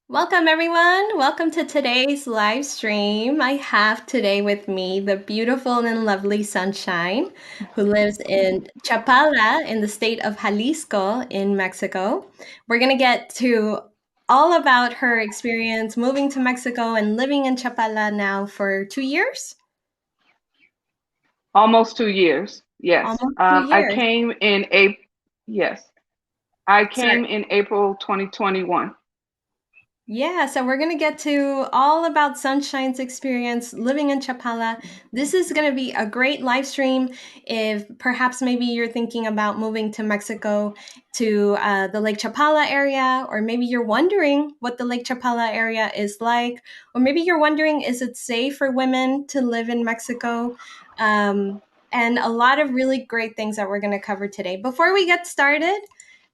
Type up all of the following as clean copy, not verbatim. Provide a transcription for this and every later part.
Welcome, everyone. Welcome to today's live stream. I have today with me the beautiful and lovely Sunshine, who lives in Chapala in the state of Jalisco in Mexico. We're going to get to all about her experience moving to Mexico and living in Chapala now for 2 years, Almost 2 years. Yes. almost two I years. came in April. Yes. I Sorry. came in April 2021. Yeah, so we're going to get to all about Sunshine's experience living in Chapala. This is going to be a great live stream if perhaps maybe you're thinking about moving to Mexico to the Lake Chapala area, or maybe you're wondering what the Lake Chapala area is like, or maybe you're wondering, is it safe for women to live in Mexico? Um, and a lot of really great things that we're going to cover today. Before we get started,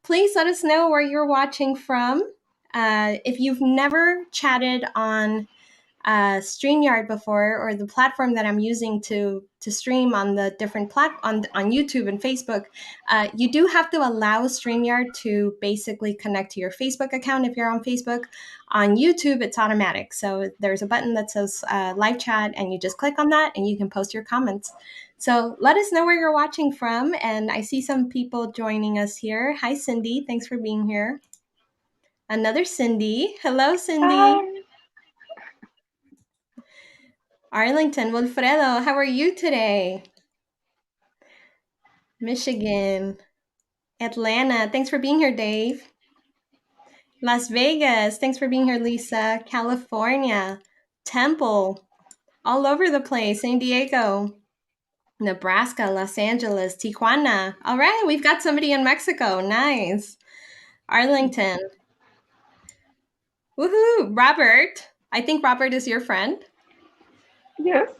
please let us know where you're watching from. If you've never chatted on StreamYard before, or the platform that I'm using to stream on the different on YouTube and Facebook, you do have to allow StreamYard to basically connect to your Facebook account if you're on Facebook. On YouTube, it's automatic. So there's a button that says live chat, and you just click on that and you can post your comments. So let us know where you're watching from. And I see some people joining us here. Hi, Cindy. Thanks for being here. Another Cindy. Hello, Cindy. Hi. Arlington, Wilfredo, how are you today? Michigan, Atlanta, thanks for being here, Dave. Las Vegas, thanks for being here, Lisa. California, Temple, all over the place. San Diego, Nebraska, Los Angeles, Tijuana. All right, we've got somebody in Mexico. Nice. Arlington. Woohoo. Robert. I think Robert is your friend. Yes.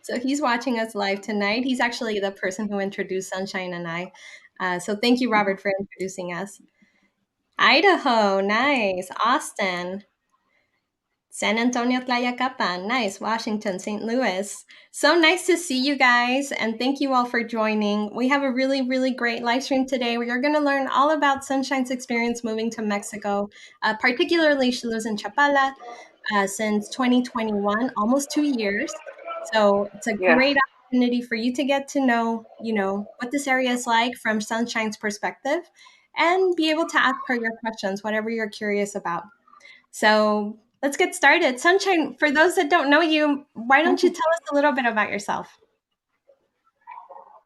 So he's watching us live tonight. He's actually the person who introduced Sunshine and I. So thank you, Robert, for introducing us. Idaho, nice. Austin, San Antonio, Tlayacapan, nice. Washington, St. Louis. So nice to see you guys, and thank you all for joining. We have a really, really great live stream today. We are going to learn all about Sunshine's experience moving to Mexico. Particularly, she lives in Chapala since 2021, almost 2 years. So it's a Yes. great opportunity for you to get to know, what this area is like from Sunshine's perspective, and be able to ask her your questions, whatever you're curious about. So let's get started. Sunshine, for those that don't know you, why don't you Mhm. tell us a little bit about yourself?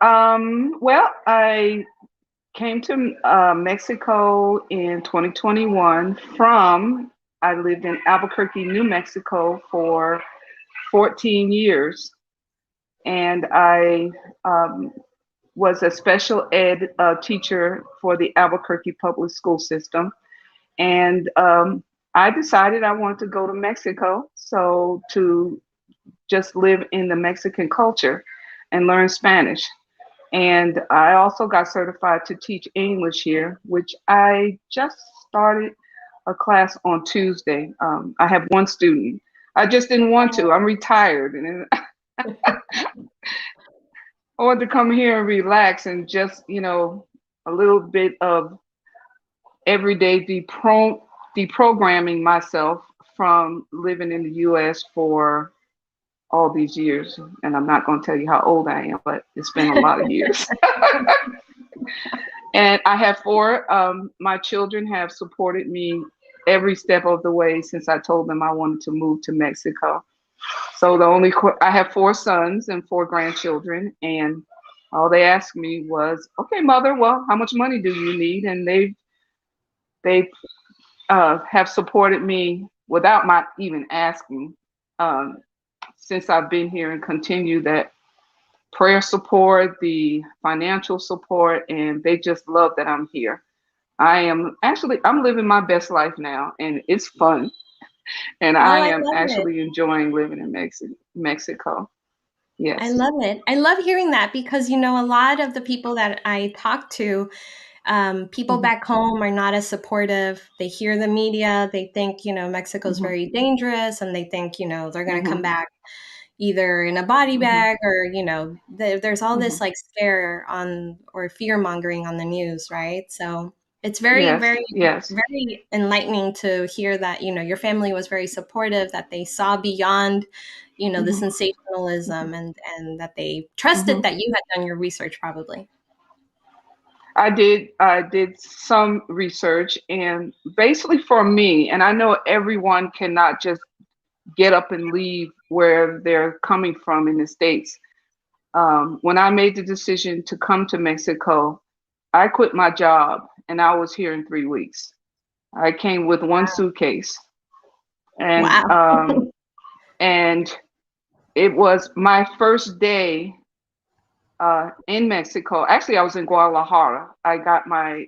Well, I came to Mexico in 2021 I lived in Albuquerque, New Mexico for 14 years. And I was a special ed teacher for the Albuquerque public school system. And I decided I wanted to go to Mexico, so to just live in the Mexican culture and learn Spanish. And I also got certified to teach English here, which I just started a class on Tuesday. I have one student. I just didn't want to. I'm retired, and I wanted to come here and relax and just, a little bit of everyday deprogramming myself from living in the US for all these years. And I'm not going to tell you how old I am, but it's been a lot of years. And I have four. My children have supported me every step of the way since I told them I wanted to move to Mexico. So I have four sons and four grandchildren, and all they asked me was, "Okay, mother, well, how much money do you need?" And they have supported me without my even asking, um, since I've been here, and continue that prayer support, the financial support, and they just love that I'm here. I'm living my best life now, and it's fun, and Oh, I I am love it. actually enjoying living in Mexico. I Yes. love it. I love hearing that because, a lot of the people that I talk to, people Hmm. back home are not as supportive. They hear the media, they think, Mexico's Hmm. very dangerous, and they think, they're going to come Hmm. back either in a body Hmm. bag, or, there's all Hmm. this like scare on or fear mongering on the news, right? So It's very, Yes, very, yes. very enlightening to hear that, your family was very supportive, that they saw beyond, the Hmm. sensationalism, and that they trusted Hmm. that you had done your research probably. I did some research, and basically for me, and I know everyone cannot just get up and leave where they're coming from in the States. When I made the decision to come to Mexico, I quit my job and I was here in 3 weeks. I came with one suitcase, and Wow. and it was my first day in Mexico. Actually, I was in Guadalajara. I got my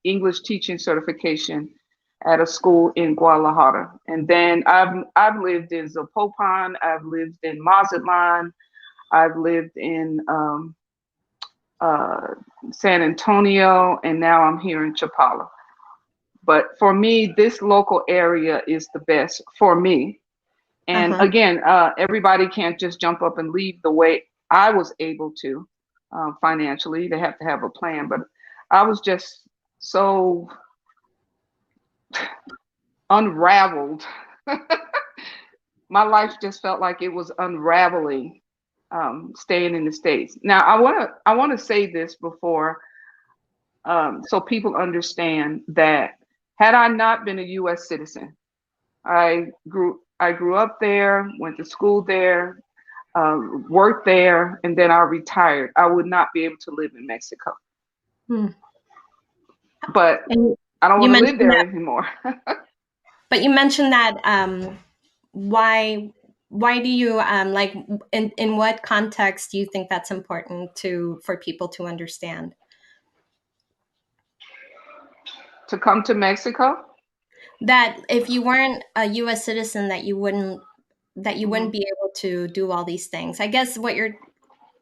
English teaching certification at a school in Guadalajara, and then I've lived in Zapopan, I've lived in Mazatlan, I've lived in uh, San Antonio, and now I'm here in Chapala. But for me, this local area is the best for me. And Uh-huh. again, everybody can't just jump up and leave the way I was able to financially. They have to have a plan. But I was just so unraveled. My life just felt like it was unraveling, staying in the States. Now, I want to say this before, so people understand that had I not been a U.S. citizen, I grew up there, went to school there, worked there, and then I retired. I would not be able to live in Mexico. Hmm. But And I don't you want to live mentioned there that, anymore. but you mentioned that, why why do you, like, in what context do you think that's important to for people to understand? To come to Mexico. That if you weren't a US citizen, that you Hmm. wouldn't be able to do all these things. I guess what you're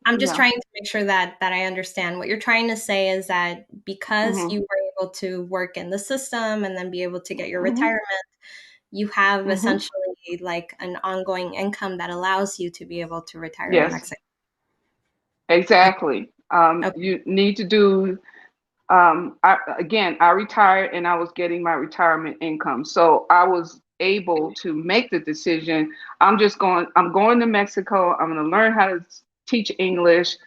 I'm just Yeah. trying to make sure that I understand. What you're trying to say is that because Hmm. you were able to work in the system and then be able to get your Hmm. retirement, you have Hmm. essentially like an ongoing income that allows you to be able to retire in Yes, Mexico. Okay. exactly. You need to do. I retired and I was getting my retirement income, so I was able to make the decision. I'm going to Mexico. I'm going to learn how to teach English,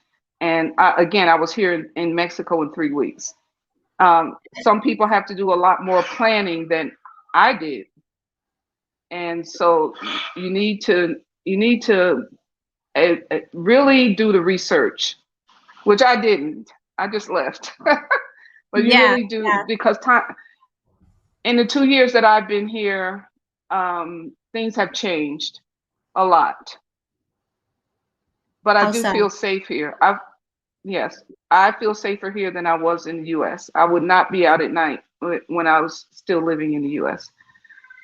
and again, I was here in Mexico in 3 weeks. Some people have to do a lot more planning than I did, and so you need to really do the research, which I didn't. I just left. But you Yeah, really do, yeah. because time in the 2 years that I've been here, things have changed a lot. But I How do so? feel safe here. Yes, I feel safer here than I was in the U.S. I would not be out at night when I was still living in the U.S.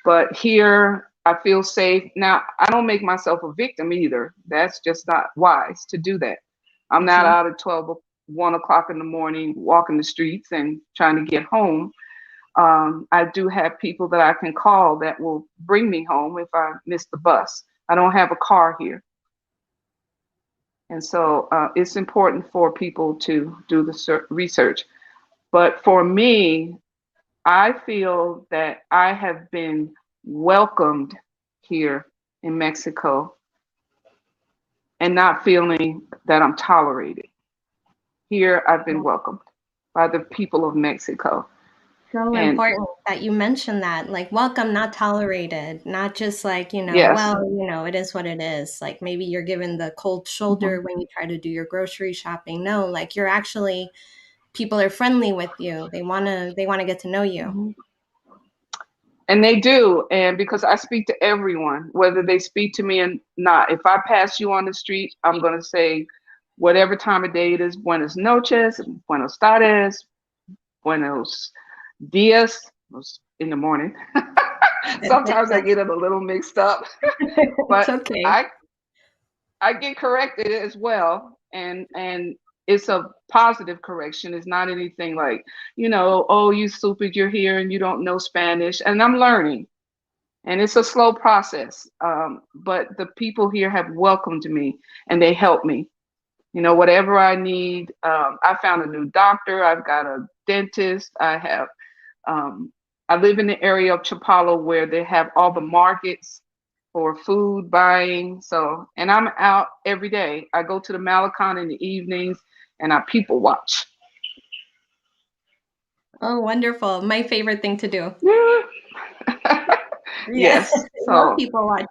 But here, I feel safe. Now, I don't make myself a victim either. That's just not wise to do that. I'm not Mhm. out at 1 o'clock in the morning walking the streets and trying to get home. I do have people that I can call that will bring me home if I miss the bus. I don't have a car here. And so it's important for people to do the research. But for me, I feel that I have been welcomed here in Mexico and not feeling that I'm tolerated. Here, I've been welcomed by the people of Mexico. So And important that you mentioned that, like, welcome, not tolerated, not just like, yes. well, it is what it is. Like maybe you're given the cold Hmm. shoulder when you try to do your grocery shopping. No, like you're actually people are friendly with you. They want to get to know you. Hmm. And they do. And because I speak to everyone, whether they speak to me or not, if I pass you on the street, I'm going to say, whatever time of day it is, buenos noches, buenos tardes, buenos dias, in the morning. Sometimes I get it a little mixed up, It's but okay. I get corrected as well, and it's a positive correction. It's not anything like, oh, you stupid, you're here and you don't know Spanish. And I'm learning, and it's a slow process. But the people here have welcomed me and they help me. whatever I need. I found a new doctor. I've got a dentist. Um, I live in the area of Chapala where they have all the markets for food buying. So, and I'm out every day. I go to the Malecon in the evenings and I people watch. Oh, wonderful. My favorite thing to do. Yeah. Yeah. Yes. Love So people watch.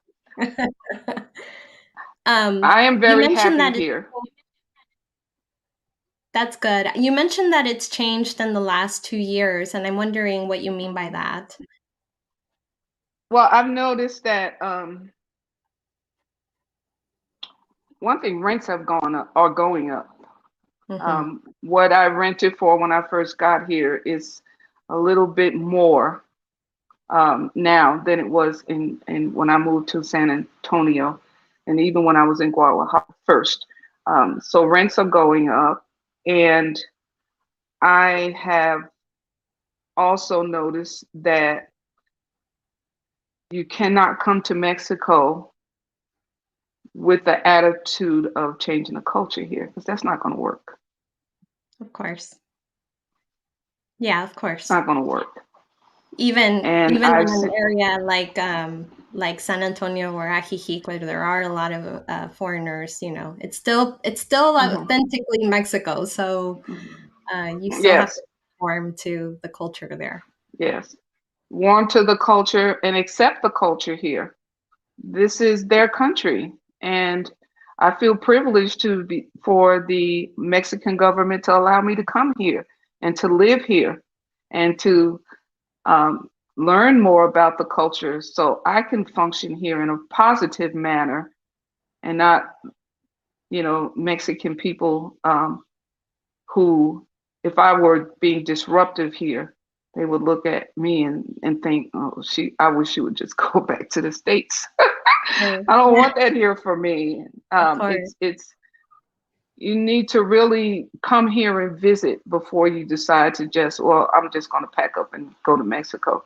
I am You very mentioned happy that here. that's good. You mentioned that it's changed in the last 2 years, and I'm wondering what you mean by that. Well, I've noticed that one thing, rents have gone up, are going up. Mhm. What I rented for when I first got here is a little bit more now than it was in when I moved to San Antonio, and even when I was in Guadalajara first. So rents are going up, and I have also noticed that you cannot come to Mexico with the attitude of changing the culture here because that's not going to work. Of course. Yeah, of It's course. not going to work. Even And in I've an seen, area like San Antonio or Ajijic, where there are a lot of foreigners, it's still mhm, authentically Mexico. So you still have yes, to conform to the culture there. yes, warm to the culture and accept the culture here. This is their country, and I feel privileged to be for the Mexican government to allow me to come here and to live here and to learn more about the culture so I can function here in a positive manner and not, Mexican people who, if I were being disruptive here, they would look at me and think, oh, I wish she would just go back to the States. Right. I don't Yeah, want that here for me. of course. It's you need to really come here and visit before you decide to just, well, I'm just going to pack up and go to Mexico.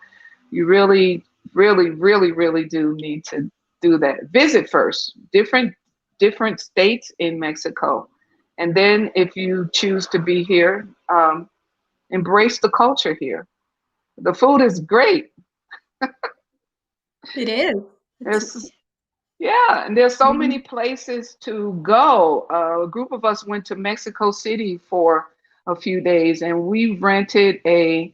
You really, really, really, really do need to do that. Visit first, different states in Mexico, and then if you choose to be here, embrace the culture here. The food is great. It is. It's There's Yeah, and there's so many mhm. places to go. A group of us went to Mexico City for a few days, and we rented a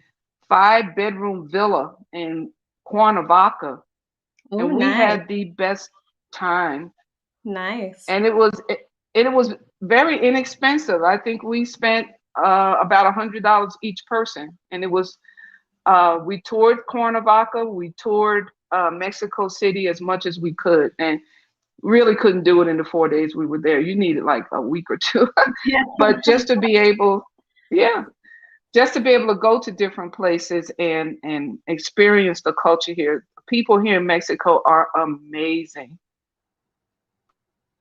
5-bedroom villa in Cuernavaca, Oh, and we nice, had the best time. nice. And it was very inexpensive. I think we spent about $100 each person, and it was we toured Cuernavaca, we toured Mexico City as much as we could, and really couldn't do it in the 4 days we were there. You needed like a week or two. Yeah. But yeah, just to be able to go to different places and experience the culture here. People here in Mexico are amazing.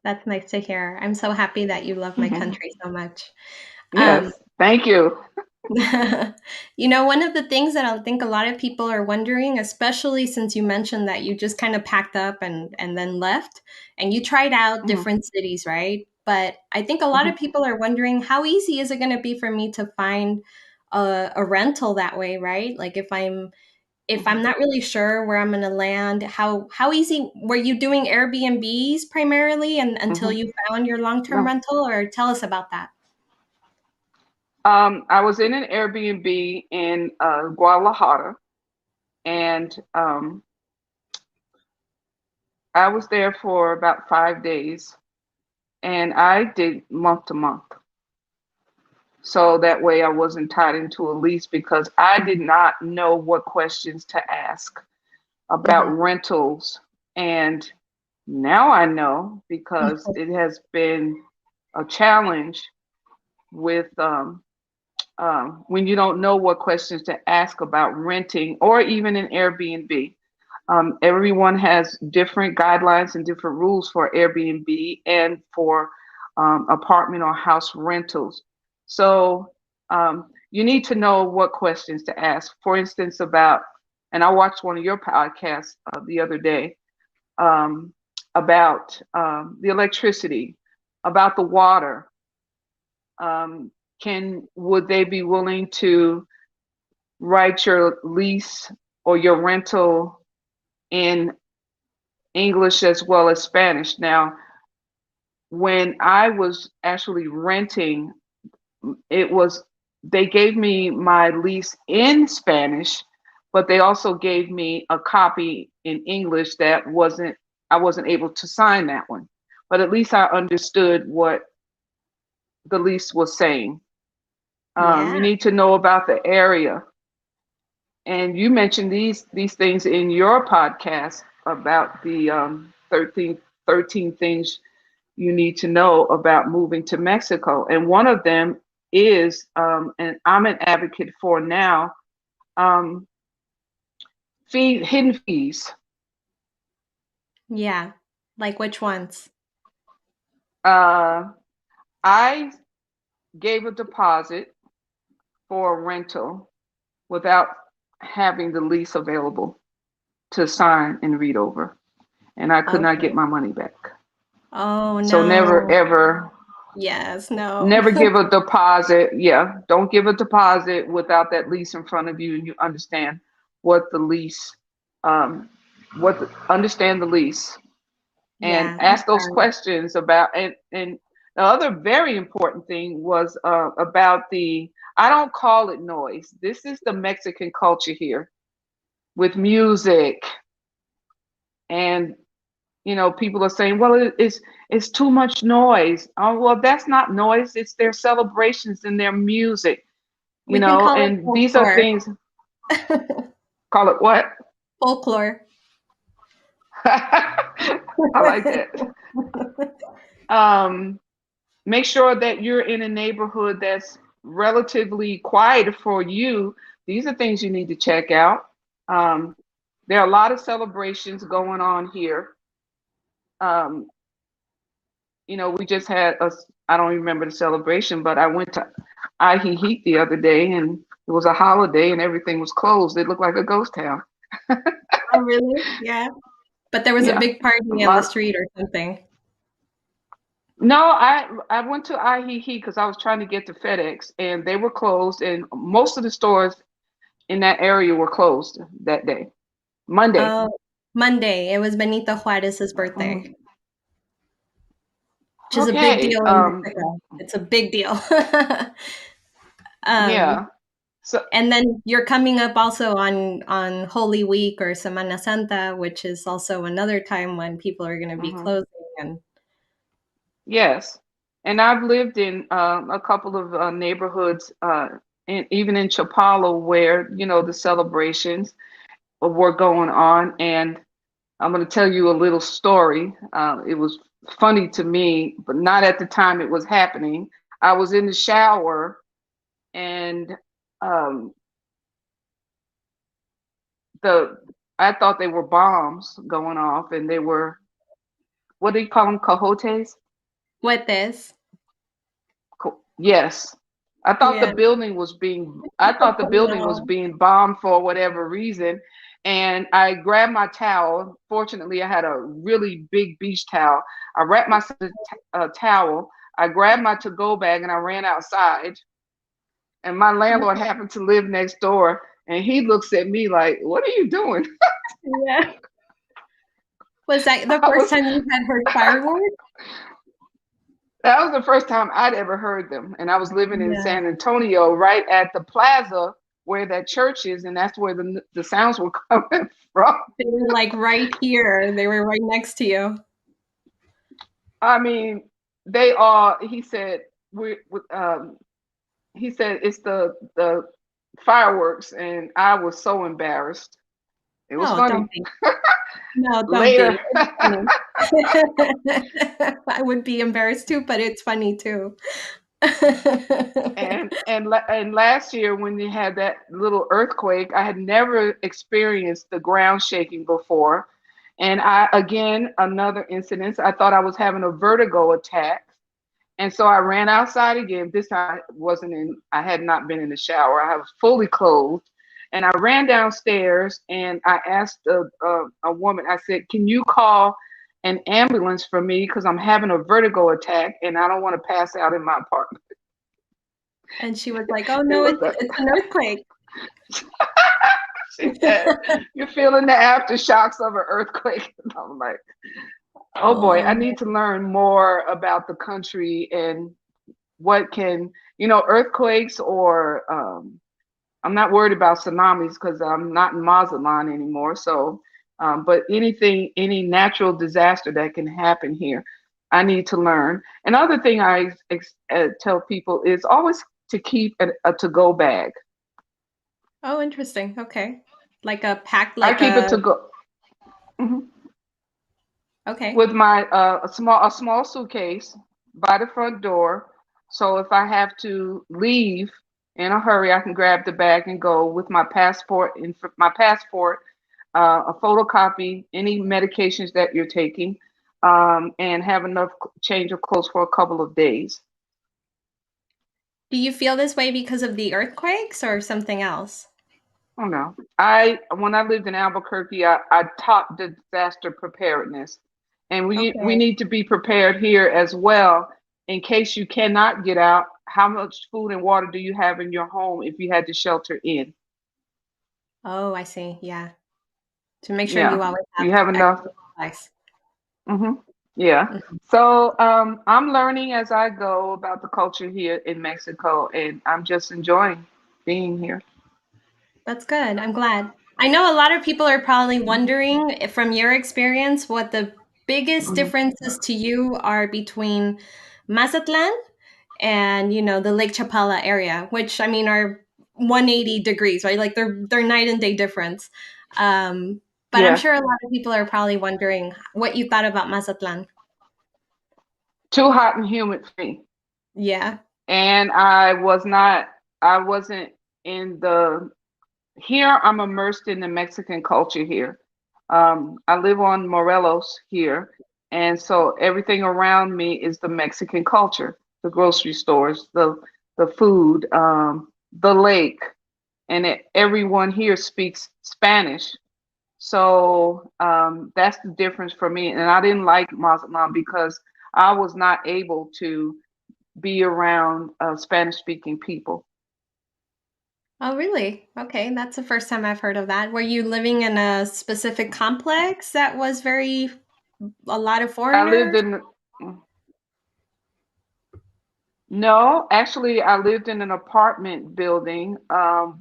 That's nice to hear. I'm so happy that you love my country so much. Um, Yes, thank you. One of the things that I think a lot of people are wondering, especially since you mentioned that you just kind of packed up and then left and you tried out Mhm, different cities, right? But I think a lot of mhm, people are wondering how easy is it going to be for me to find a rental that way, right? Like if I'm mhm, not really sure where I'm going to land, how easy were you doing Airbnbs primarily and until mhm. you found your long-term No. rental or tell us about that? I was in an Airbnb in Guadalajara, and I was there for about 5 days, and I did month to month. So that way I wasn't tied into a lease because I did not know what questions to ask about Mhm. rentals. And now I know because it has been a challenge with when you don't know what questions to ask about renting or even an Airbnb. Everyone has different guidelines and different rules for Airbnb and for apartment or house rentals. So you need to know what questions to ask. For instance, and I watched one of your podcasts the other day um, about the electricity, about the water. Um, would they be willing to write your lease or your rental in English as well as Spanish? Now, when I was actually renting, it was they gave me my lease in Spanish, but they also gave me a copy in English that wasn't I wasn't able to sign that one. But at least I understood what the lease was saying. You Yeah. need to know about the area. And you mentioned these things in your podcast about the 13 things you need to know about moving to Mexico. And one of them is, and I'm an advocate for now, um, hidden fees. Yeah. Like which ones? Uh, I gave a deposit for a rental without having the lease available to sign and read over, and I could not get Okay. my money back. Oh So never no. ever Yes, no. never give a deposit. Yeah, don't give a deposit without that lease in front of you and you understand what the lease, um, understand the lease and Yeah. ask those Okay. questions about. And the other very important thing was about the. I don't call it noise. This is the Mexican culture here with music and people are saying, well, it's too much noise. Oh, well, that's not noise. It's their celebrations and their music, We can call it and these are folklore. things, call it what? Folklore. I like that. Um, Make sure that you're in a neighborhood that's relatively quiet for you. These are things you need to check out. Um, there are a lot of celebrations going on here. Um, we just had I don't remember the celebration, but I went to Heat the other day and it was a holiday and everything was closed. It looked like a ghost town. Oh, really? Yeah. But there was a Yeah. big A party in the lot. street or something. No, I went to Heat because I was trying to get to FedEx and they were closed and most of the stores in that area were closed that day. Monday. Oh, Monday. It was Benito Juarez's birthday, Mhm. which is a big Okay. deal in Mexico. It's a big deal. Yeah. um, So and then you're coming up also on Holy Week or Semana Santa, which is also another time when people are going to be mhm. closing. And Yes, and I've lived in a couple of neighborhoods, even in Chapala, where the celebrations were going on. And I'm going to tell you a little story. It was funny to me, but not at the time it was happening. I was in the shower, and um, the I thought they were bombs going off, and they were, what do you call them, cojotes? what this? Yes. Yeah. I thought the building was No. being bombed for whatever reason. And I grabbed my towel. Fortunately, I had a really big beach towel. I wrapped myself in a towel. I grabbed my to-go bag and I ran outside. And my landlord happened to live next door. And he looks at me like, "What are you doing?" Yeah. Was that the I first was time you had heard fireworks? That was the first time I'd ever heard them. And I was living in Yeah. San Antonio, right at the plaza where that church is, and that's where the sounds were coming from. They were like right here. They were right next to you. I mean, they are. He said he said it's the fireworks, and I was so embarrassed. It was Oh, don't funny. be. No, don't Later, be. It's funny. I would be embarrassed too, but it's funny too. and last year when they had that little earthquake, I had never experienced the ground shaking before. And I, again, another incident, I thought I was having a vertigo attack. And so I ran outside again. This time I had not been in the shower. I was fully clothed. And I ran downstairs and I asked a woman, I said, "Can you call an ambulance for me? Because I'm having a vertigo attack and I don't want to pass out in my apartment." And she was like, "Oh It no, was a, it's an earthquake." she said, "You're feeling the aftershocks of an earthquake." And I'm like, oh boy, Oh, I need to learn more about the country and what can, earthquakes or I'm not worried about tsunamis because I'm not in Mazatlan anymore. So, but anything, any natural disaster that can happen here, I need to learn. Another thing I tell people is always to keep a to-go bag. oh, interesting. Okay, like a pack, I like keep it a to go okay. with my a small suitcase by the front door. So if I have to leave in a hurry, I can grab the bag and go with my passport and my passport, a photocopy, any medications that you're taking, and have enough change of clothes for a couple of days. Do you feel this way because of the earthquakes or something else? Oh no. I when I lived in Albuquerque, I taught disaster preparedness. And we Okay. need to be prepared here as well in case you cannot get out. How much food and water do you have in your home if you had to shelter in? Oh, I see. Yeah. To make sure Yeah. you always Do have you have enough? extra supplies. Hmm. Yeah. Mhm. So I'm learning as I go about the culture here in Mexico, and I'm just enjoying being here. That's good. I'm glad. I know a lot of people are probably Hmm. wondering from your experience what the biggest Hmm. differences to you are between Mazatlan and the Lake Chapala area, which I mean are 180 degrees, right? Like they're night and day difference. Um, but I'm Yeah. sure a lot of people are probably wondering what you thought about Mazatlan. Too hot and humid for me. Yeah. And I wasn't in the here. I'm immersed in the Mexican culture here. I live on Morelos here, and so everything around me is the Mexican culture, the grocery stores, the food, the lake, and everyone here speaks Spanish. So that's the difference for me. And I didn't like Mazatlan because I was not able to be around Spanish speaking people. Oh, really? Okay, that's the first time I've heard of that. Were you living in a specific complex that was very a lot of I lived foreigners? in, no, actually, I lived in an apartment building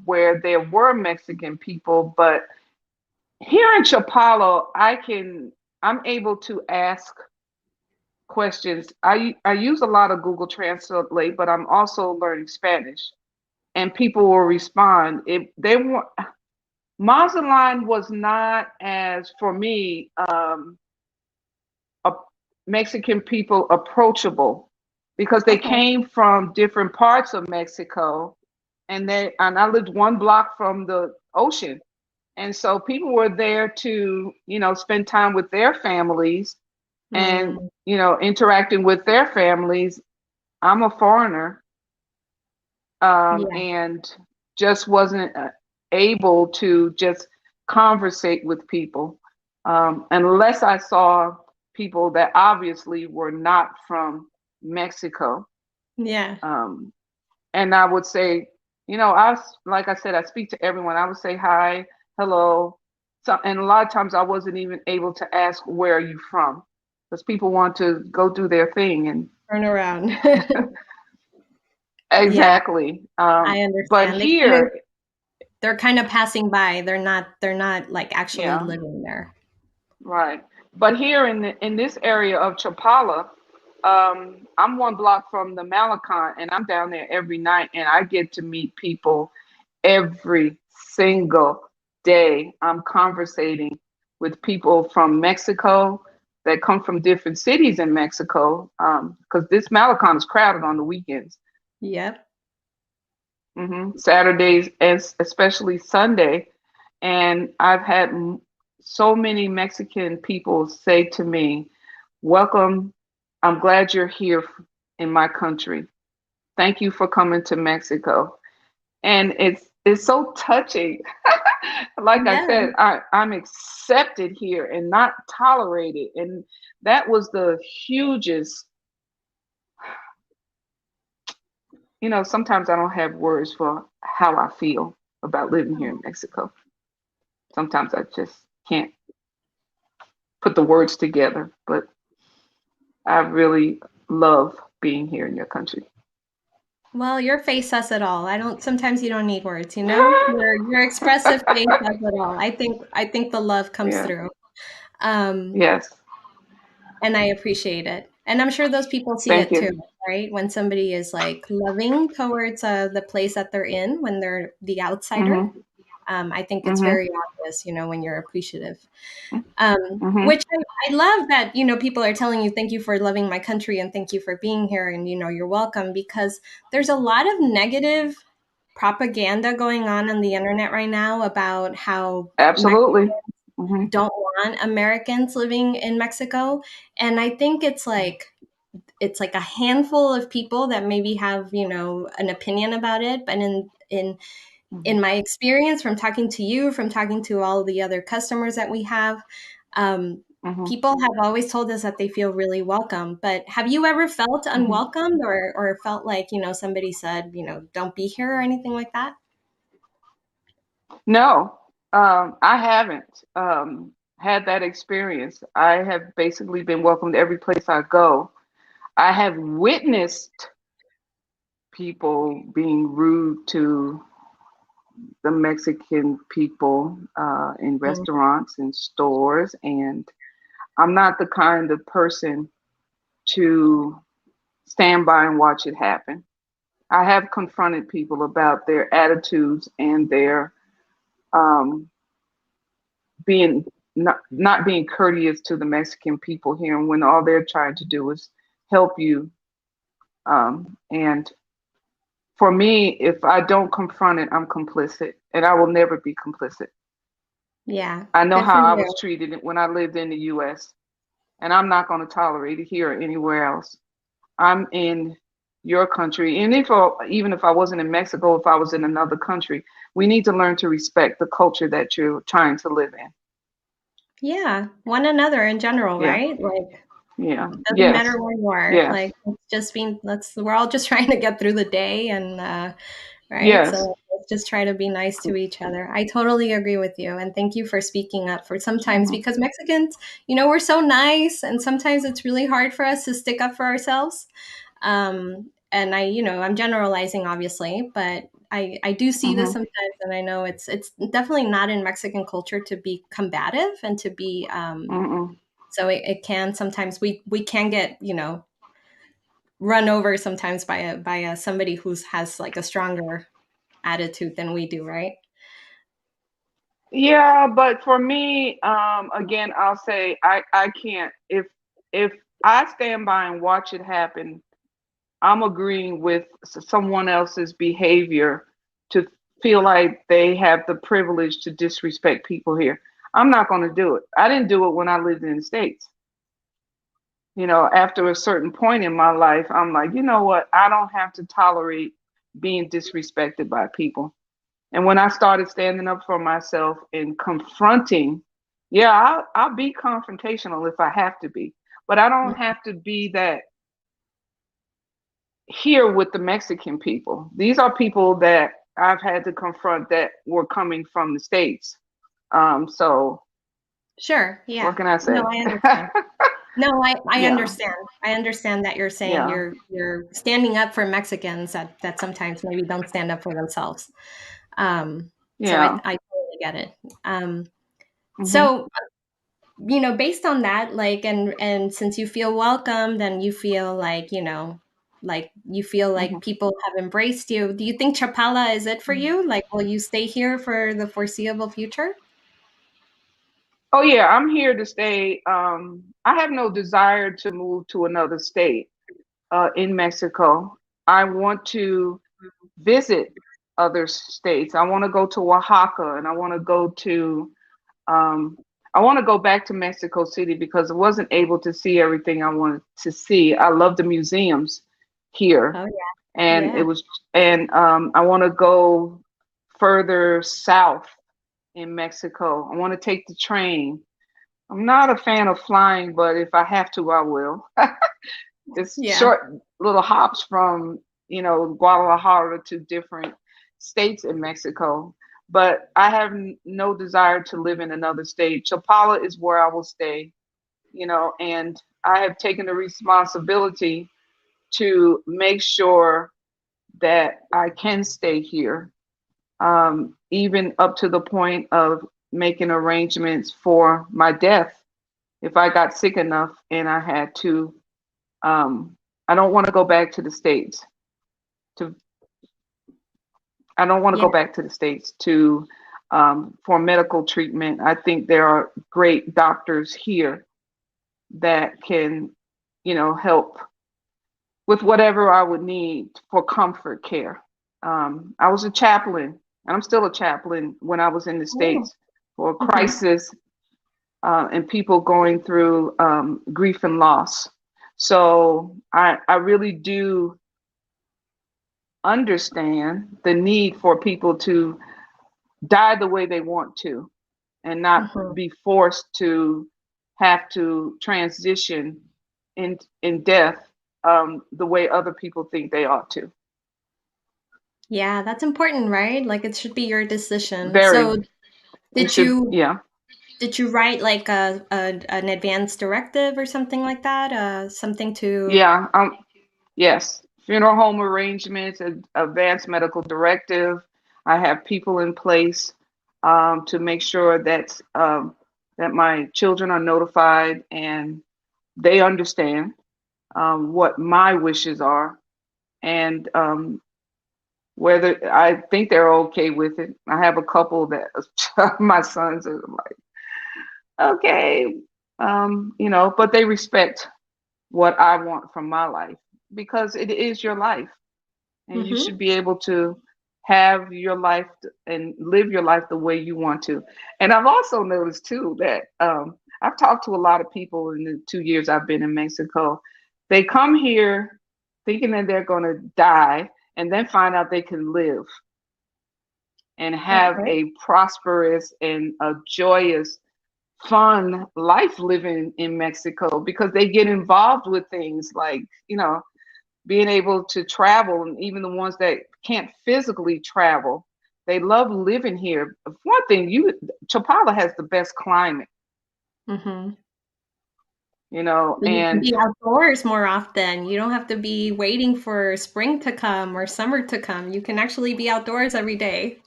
where there were Mexican people, but here in Chapala, I'm able to ask questions. I use a lot of Google Translate, but I'm also learning Spanish, and people will respond. If they want, Mazatlan was not as for me. A Mexican people approachable because they Okay. came from different parts of Mexico, and I lived one block from the ocean. And so people were there to, spend time with their families and, Mm, interacting with their families. I'm a foreigner, yeah, and just wasn't able to just conversate with people unless I saw people that obviously were not from Mexico. yeah, Um, and I would say, like I said, I speak to everyone. I would say hi, hello. So, and a lot of times I wasn't even able to ask, where are you from? Because people want to go do their thing. And turn around. Yeah, exactly. I But understand. here, They're kind of passing by. They're not like actually yeah. living there. Right. But here in this area of Chapala, I'm one block from the Malecon, and I'm down there every night, and I get to meet people every single day. I'm conversating with people from Mexico that come from different cities in Mexico, because this Malecon is crowded on the weekends, Yep. Saturdays, and especially Sunday. And I've had so many Mexican people say to me, "Welcome. I'm glad you're here in my country. Thank you for coming to Mexico." And it's so touching. Like I Yeah. said, I'm accepted here and not tolerated. And that was the hugest, sometimes I don't have words for how I feel about living here in Mexico. Sometimes I just can't put the words together, but I really love being here in your country. Well, your face says it all. I don't sometimes you don't need words, you know? Your expressive face says it all. I think the love comes Yeah. through. Um, Yes. and I appreciate it. And I'm sure those people see Thank it too, you. right? When somebody is like loving towards the place that they're in, when they're the outsider, Mhm. I think it's Mhm. very obvious, when you're appreciative. Mhm. Which I love that, people are telling you, thank you for loving my country and thank you for being here and, you're welcome because there's a lot of negative propaganda going on the internet right now about how Absolutely. Mhm. don't want Americans living in Mexico. And I think it's like a handful of people that maybe have, an opinion about it. But in Mhm. my experience from talking to you, from talking to all the other customers that we have, um, Mhm. people have always told us that they feel really welcome. But have you ever felt Mhm. unwelcomed or felt like, somebody said, don't be here or anything like that? No, I haven't had that experience. I have basically been welcomed every place I go. I have witnessed people being rude to the Mexican people in Mm, restaurants and stores, and I'm not the kind of person to stand by and watch it happen. I have confronted people about their attitudes and their um, being not being courteous to the Mexican people here, and when all they're trying to do is help you. And for me, if I don't confront it, I'm complicit, and I will never be complicit. yeah, I know good for how I was you. treated when I lived in the U.S., and I'm not going to tolerate it here or anywhere else. I'm in your country, and even if I wasn't in Mexico, if I was in another country, we need to learn to respect the culture that you're trying to live in. Yeah, one another in general, Yeah, right? Like, yeah, doesn't matter yes, where you are. yes, Like, we're all just trying to get through the day and, right? yes. So let's just try to be nice to each other. I totally agree with you. And thank you for speaking up for sometimes Mhm, because Mexicans, we're so nice and sometimes it's really hard for us to stick up for ourselves. And I'm generalizing obviously, but I do see this mhm, sometimes and I know it's definitely not in Mexican culture to be combative and to be mhm. so it can sometimes we can get run over sometimes by somebody who's has like a stronger attitude than we do, right? Yeah, but for me, again, I'll say I can't. If I stand by and watch it happen, I'm agreeing with someone else's behavior to feel like they have the privilege to disrespect people here. I'm not going to do it. I didn't do it when I lived in the States. After a certain point in my life, I'm like, you know what? I don't have to tolerate being disrespected by people. And when I started standing up for myself and confronting, yeah, I'll be confrontational if I have to be, but I don't have to be that here with the Mexican people. These are people that I've had to confront that were coming from the States. So Sure, what yeah. can I No, say? I understand. No, I Yeah, understand. I understand that you're saying yeah, you're standing up for Mexicans that sometimes maybe don't stand up for themselves. So I yeah. totally get it. Hmm. So based on that, like, and since you feel welcomed and you feel like, you feel Hmm. like people have embraced you, do you think Chapala is it for you? Like, will you stay here for the foreseeable future? Oh yeah, I'm here to stay. I have no desire to move to another state in Mexico. I want to visit other states. I want to go to Oaxaca, and um, I want to go back to Mexico City because I wasn't able to see everything I wanted to see. I love the museums here, Oh yeah. and Yeah. I want to go further south in Mexico. I want to take the train. I'm not a fan of flying, but if I have to, I will. It's Yeah. short little hops from Guadalajara to different states in Mexico. But I have no desire to live in another state. Chapala is where I will stay, and I have taken the responsibility to make sure that I can stay here, even up to the point of making arrangements for my death if I got sick enough and I had to. I don't want to go back to the states. To I don't want to Yeah. go back to the states to for medical treatment. I think there are great doctors here that can, help with whatever I would need for comfort care. I was a chaplain, and I'm still a chaplain when I was in the Oh. States for Hmm. crisis and people going through grief and loss. So I really do understand the need for people to die the way they want to and not Hmm. be forced to have to transition in death the way other people think they ought to. Yeah, that's important, right? Like it should be your decision. Very. So It did should, you yeah. did you write like a an advance directive or something like that? Something to. Yeah. Yes. Funeral home arrangements, advanced medical directive. I have people in place to make sure that my children are notified and they understand what my wishes are and whether I think they're okay with it. I have a couple that my sons are like, okay, but they respect what I want from my life because it is your life and you Hmm. should be able to have your life and live your life the way you want to. And I've also noticed too that I've talked to a lot of people in the 2 years I've been in Mexico. They come here thinking that they're going to die and then find out they can live and have Okay. a prosperous and a joyous, fun life living in Mexico because they get involved with things like, being able to travel, and even the ones that can't physically travel, they love living here. One thing, Chapala has the best climate, Hmm. So you can and be outdoors more often. You don't have to be waiting for spring to come or summer to come. You can actually be outdoors every day.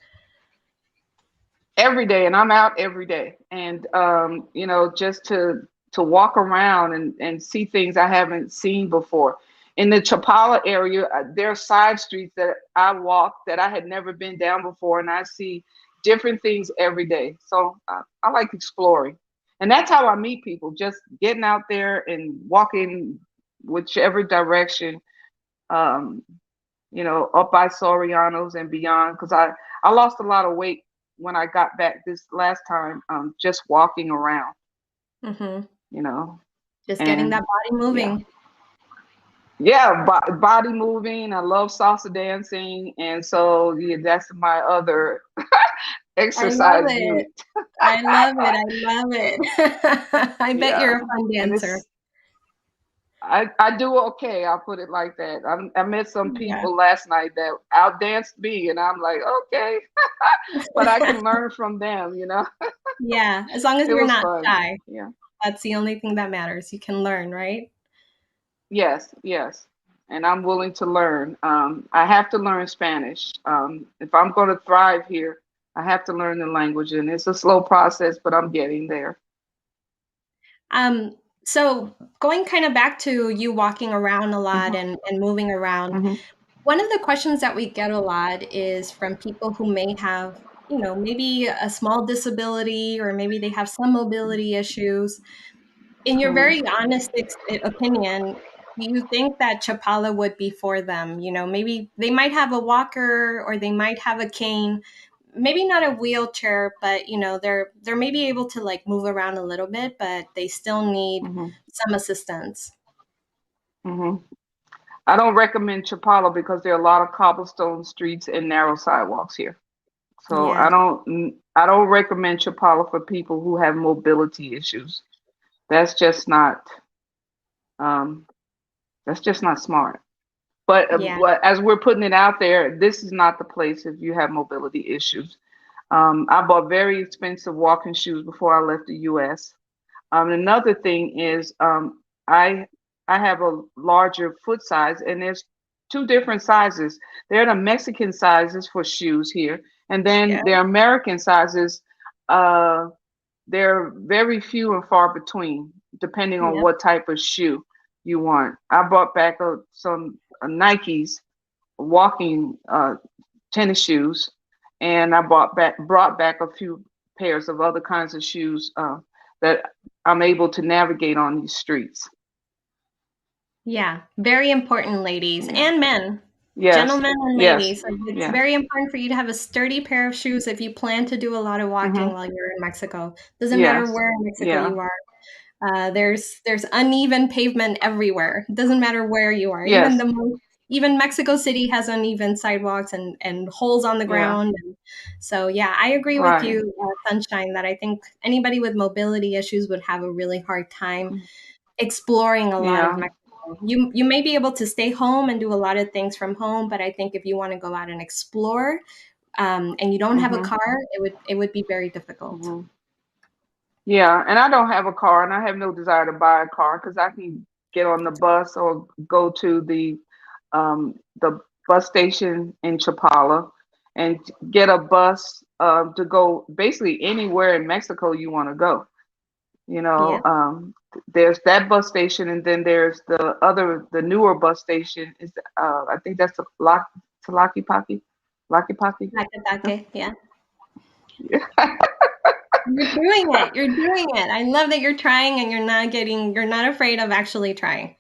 every day, and I'm out every day, and just to walk around and see things I haven't seen before. In the Chapala area, there are side streets that I walk that I had never been down before, and I see different things every day. So I like exploring, and that's how I meet people. Just getting out there and walking whichever direction. Um, up by Soriano's and beyond, because I lost a lot of weight when I got back this last time, just walking around, Hmm. you know, Just getting that and body yeah, moving. yeah, body moving. I love salsa dancing, and so yeah, that's my other I love exercise it. unit. I love it. I love it. I bet Yeah, you're a fun and dancer. I do okay. I'll put it like that. I met some Yeah. people last night that outdanced me, and I'm like, okay, but I can learn from them. Yeah, as long as It you're was not fun. shy, Yeah. that's the only thing that matters. You can learn, right? Yes, yes. And I'm willing to learn. I have to learn Spanish. If I'm going to thrive here, I have to learn the language. And it's a slow process, but I'm getting there. Um, so going kind of back to you walking around a lot Hmm. and moving around, Hmm. one of the questions that we get a lot is from people who may have, maybe a small disability or maybe they have some mobility issues. In your Hmm. very honest opinion, do you think that Chapala would be for them? Maybe they might have a walker or they might have a cane, maybe not a wheelchair, but they're maybe able to like move around a little bit, but they still need Hmm. some assistance. Hmm. I don't recommend Chapala because there are a lot of cobblestone streets and narrow sidewalks here. So Yeah. I don't recommend Chapala for people who have mobility issues. That's just not um, that's just not smart. Yeah. But as we're putting it out there, this is not the place if you have mobility issues. I bought very expensive walking shoes before I left the U.S. Another thing is I I have a larger foot size, and there's two different sizes. There are the Mexican sizes for shoes here, and then Yeah. there are American sizes. Uh, they're very few and far between, depending on Yeah. what type of shoe you want. I brought back some Nikes walking tennis shoes, and I brought back a few pairs of other kinds of shoes that I'm able to navigate on these streets. Yeah, very important, ladies Yeah. and men, Yes. gentlemen and Yes. ladies. Like, it's Yes. very important for you to have a sturdy pair of shoes if you plan to do a lot of walking Mhm. while you're in Mexico. Doesn't matter Yes. where in Mexico Yeah. you are. There's uneven pavement everywhere. It doesn't matter where you are. Yes. Even Mexico City has uneven sidewalks and holes on the Yeah. ground. And so yeah, I agree with Right. you, Sunshine, that I think anybody with mobility issues would have a really hard time exploring a lot of Yeah. Mexico. You may be able to stay home and do a lot of things from home, but I think if you want to go out and explore, and you don't have a Mhm. car, it would be very difficult. Mhm. Yeah, and I don't have a car, and I have no desire to buy a car because I can get on the bus or go to the bus station in Chapala and get a bus to go basically anywhere in Mexico you want to go. You Yeah, know, there's that bus station, and then there's the newer bus station. Is I think that's Tlaquepaque, Tlaquepaque. Zacatecas, yeah. You're doing it. You're doing it. I love that you're trying and you're not afraid of actually trying.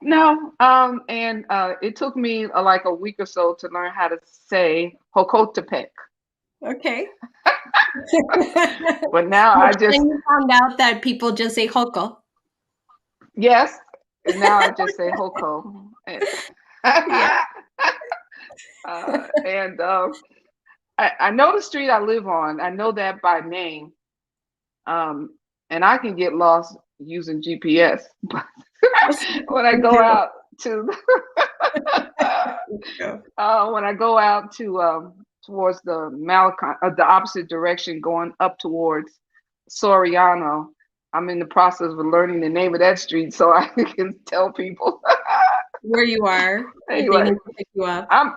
No, and it took me like a week or so to learn how to say Hokotepec. Okay. But now I Then just you found out that people just say Hoko. yes, and now I just say Hoko. Yeah. And I know the street I live on. I know that by name, and I can get lost using GPS. But when I Me go too. out to Me too. when I go out to towards the Malachi, the opposite direction, going up towards Soriano, I'm in the process of learning the name of that street so I can tell people. Where you are, if they Anyway, need to pick you up. I'm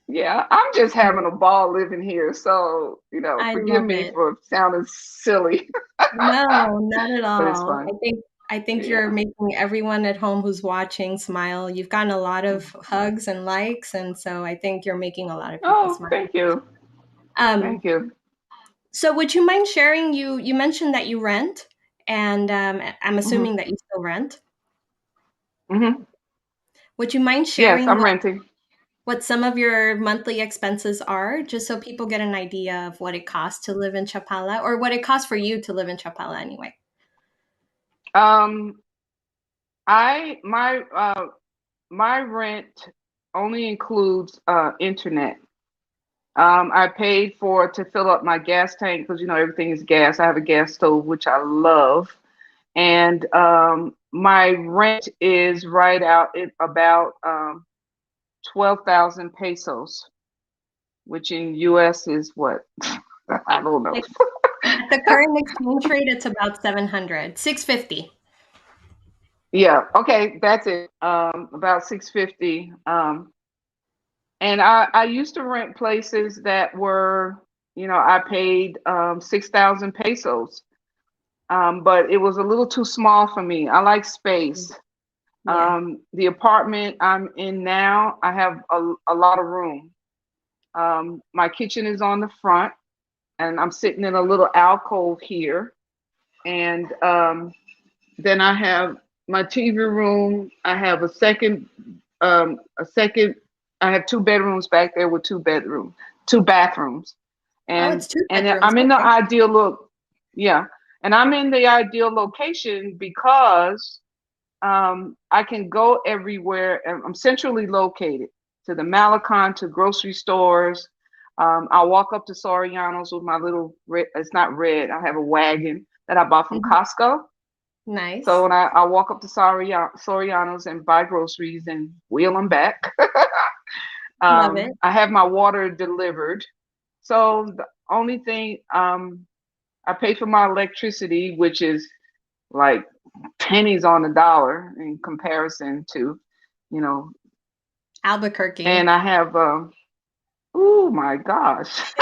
yeah, I'm just having a ball living here. So I forgive love me it. for sounding silly, No, not at but it's all. fun. I think you're Yeah. making everyone at home who's watching smile. You've gotten a lot of hugs and likes, and so I think you're making a lot of people Oh, smile. thank you, Um, thank you. so would you mind sharing you mentioned that you rent, and I'm Hmm. assuming that you still rent. Hmm. Would you mind Yes, sharing I'm renting. what some of your monthly expenses are, just so people get an idea of what it costs to live in Chapala, or what it costs for you to live in Chapala anyway? Um, I my rent only includes internet. I paid for to fill up my gas tank because everything is gas. I have a gas stove which I love, and my rent is right out at about 12,000 pesos, which in US is what? I don't know. Like, at the current exchange rate, it's about 700, 650. Yeah, okay, that's it. About 650. And I used to rent places that were, I paid 6,000 pesos. But it was a little too small for me. I like space. Yeah. The apartment I'm in now, I have a lot of room. My kitchen is on the front, and I'm sitting in a little alcove here. And then I have my TV room. I have a second. I have two bedrooms back there with two bathrooms, Oh, and it's two and bedrooms. I'm in the Okay. ideal look. Yeah, and I'm in the ideal location because I can go everywhere. And I'm centrally located to the Malecon, to grocery stores. I'll walk up to Soriano's with my little red, it's not red, I have a wagon that I bought from Mhm. Costco. So Nice. when I walk up to Soriano's and buy groceries and wheel them back, Love it. I have my water delivered. So the only thing I pay for my electricity, which is like pennies on the dollar in comparison to, you know, Albuquerque. and I have oh my gosh.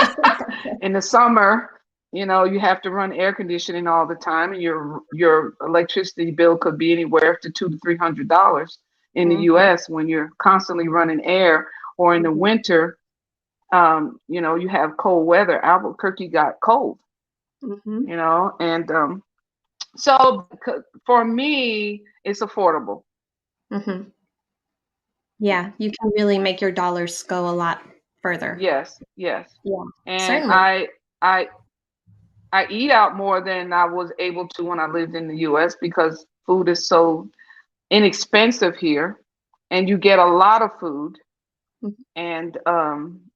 In the summer, you have to run air conditioning all the time, and your electricity bill could be anywhere up to $200 to $300 in the Hmm. U.S. when you're constantly running air. Or in the Hmm. winter, you have cold weather. Albuquerque got cold, Hmm. and so for me, it's affordable. Hmm. Yeah. Yeah, you can really make your dollars go a lot further. Yes, yes. Yeah, And certainly. I eat out more than I was able to when I lived in the US because food is so inexpensive here, and you get a lot of food. Mhm.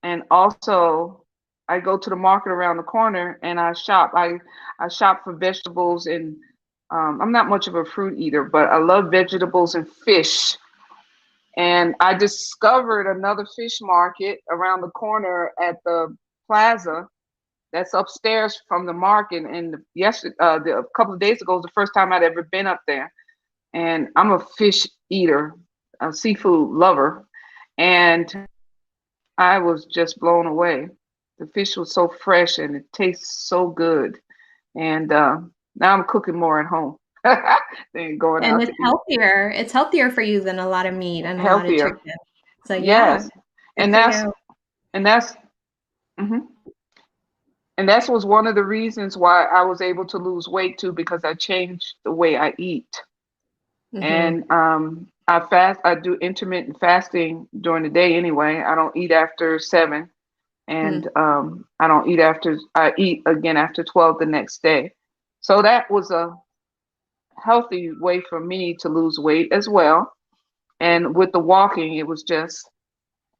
And also I go to the market around the corner and I shop. I shop for vegetables, and I'm not much of a fruit eater, but I love vegetables and fish. And I discovered another fish market around the corner at the plaza that's upstairs from the market. And a couple of days ago was the first time I'd ever been up there. And I'm a fish eater, a seafood lover, and I was just blown away. The fish was so fresh and it tastes so good. And now I'm cooking more at home than going And out it's to eat. healthier. It's healthier for you than a lot of meat and a lot of Healthier, chicken. So yeah, yes. good And for that's you. and that's mhm. And that was one of the reasons why I was able to lose weight too, because I changed the way I eat. Hmm. And I do intermittent fasting during the day anyway. I don't eat after 7, and I eat again after 12 the next day. So that was a healthy way for me to lose weight as well. And with the walking, it was just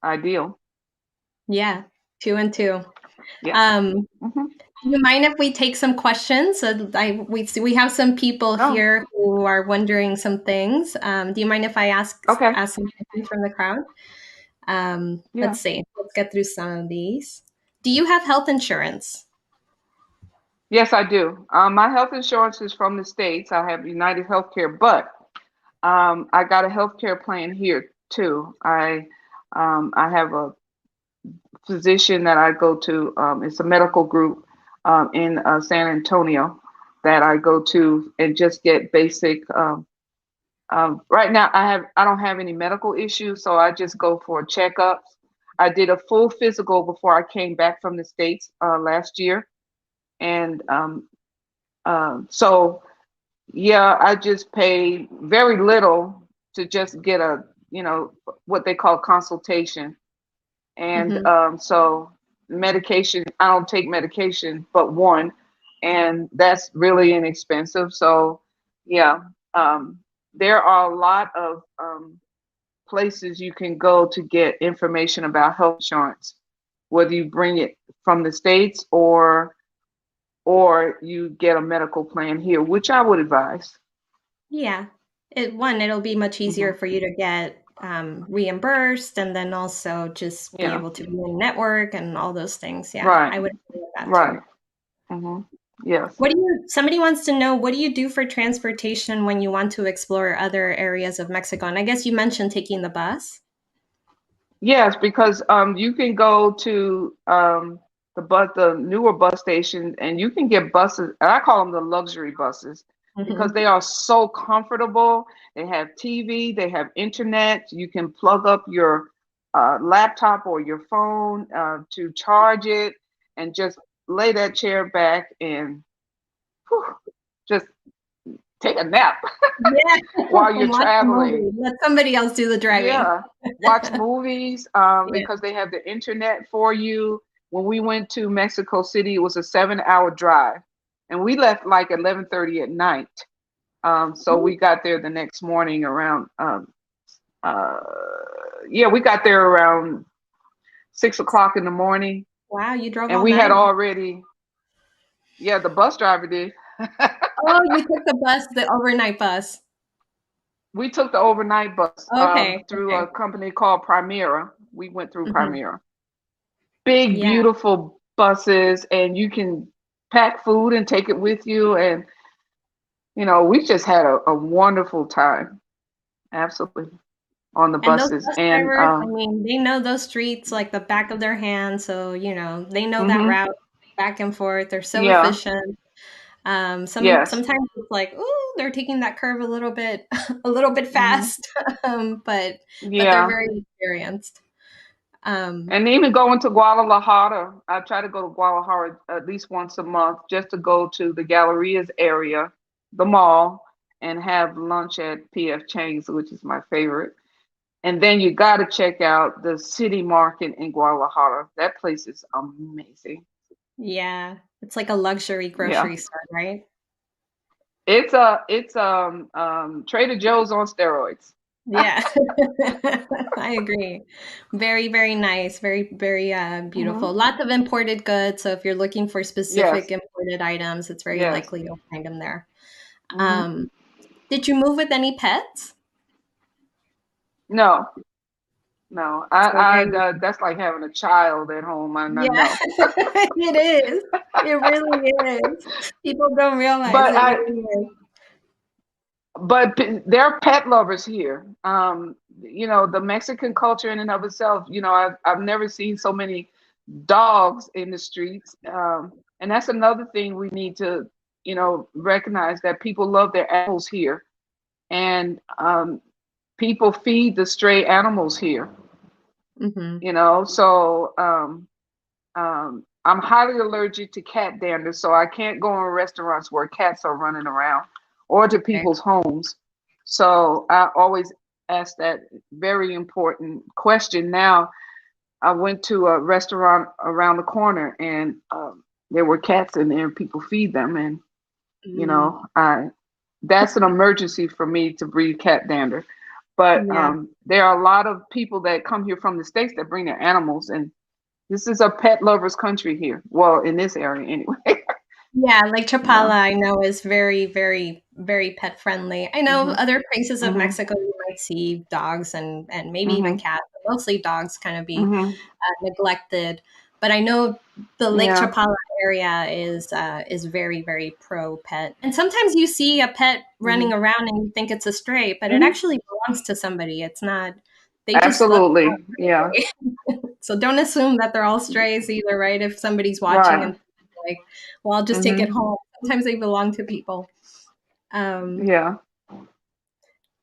ideal. Yeah, 2 and 2. Yeah. Um, Hmm. do you mind if we take some questions? We have some people Oh, here who are wondering some things. Do you mind if I okay. ask some questions from the crowd? Yeah. Let's see. Let's get through some of these. Do you have health insurance? Yes, I do. My health insurance is from the States. I have United Healthcare, but I got a healthcare plan here too. I have a physician that I go to. It's a medical group in San Antonio that I go to and just get basic. Right now, I don't have any medical issues, so I just go for checkups. I did a full physical before I came back from the States last year, and so yeah, I just pay very little to just get a what they call consultation. And Hmm. so medication, I don't take medication but one, and that's really inexpensive. So yeah, um, there are a lot of places you can go to get information about health insurance, whether you bring it from the States or you get a medical plan here, which I would advise. Yeah. It'll be much easier Hmm. for you to get reimbursed and then also just be Yeah, able to be in network and all those things. Yeah, right, I would agree with that too. right. Hmm. Yes. Somebody wants to know, what do you do for transportation when you want to explore other areas of Mexico? And I guess you mentioned taking the bus. Yes, because you can go to the newer bus stations, and you can get buses, and I call them the luxury buses because Hmm. they are so comfortable. They have TV, they have internet. You can plug up your laptop or your phone to charge it, and just lay that chair back and whew, just take a nap Yeah, while you're and watch a traveling. movie. Let somebody else do the driving. Yeah, watch movies Yeah. because they have the internet for you. When we went to Mexico City, it was a 7-hour drive, and we left like 11:30 at night. So we got there the next morning around uh, yeah, we got there around 6 o'clock in the morning, Wow, you drove and all we had night. already, yeah, the bus driver did. Oh, you took the bus, the overnight bus. We took the overnight bus Okay, through a okay. company called Primera. We went through Mhm. Primera. Big, Yeah, beautiful buses, and you can pack food and take it with you. And, we just had a wonderful time. Absolutely. On the and those buses. bus And, drivers, I mean, they know those streets like the back of their hand, so, they know that hmm route back and forth. They're so yeah, efficient. yes. Sometimes it's like, "Ooh, they're taking that curve a little bit a little bit hmm fast," but they're Yeah. very experienced. Um, And even going to Guadalajara, I try to go to Guadalajara at least once a month just to go to the Gallerias area, the mall, and have lunch at PF Chang's, which is my favorite. And then you got to check out the city market in Guadalajara. That place is amazing. yeah, it's like a luxury Yeah. grocery store, right? It's Trader Joe's on steroids. Yeah. I agree. Very, very nice. Very, very, hmm beautiful. Lots of imported goods, so if you're looking for specific Yes. imported items, it's very Yes. likely you'll find them there. hmm Um, did you move with any pets? No, no. So That's like having a child at home. I yeah, know. it is. It really is. People don't realize But it I really is. there are pet lovers here. The Mexican culture in and of itself. I've never seen so many dogs in the streets, and that's another thing we need to recognize that people love their animals here, and people feed the stray animals here. Mhm. So I'm highly allergic to cat dander, so I can't go in restaurants where cats are running around or to Okay. people's homes. So I always ask that very important question. Now, I went to a restaurant around the corner and there were cats in there and people feed them. And, Mm, that's an emergency for me to breed cat dander. But yeah. there are a lot of people that come here from the States that bring their animals, and this is a pet lovers country here. Well, in this area anyway. Yeah, like Chapala, Yeah. I know is very, very, very pet friendly. I know Mhm. other places of Mhm. Mexico you might see dogs and maybe even Mhm. cats, but mostly dogs kind of be Mhm. neglected. But I know the Lake Yeah. Chapala area is very, very pro pet. And sometimes you see a pet running Mhm. around and you think it's a stray, but it Mhm. actually belongs to somebody. It's not. They just love Absolutely. Yeah. so don't assume that they're all strays either, right? If somebody's watching Right. and like, well, I'll just take it Mhm. home. Sometimes they belong to people. Um, Yeah.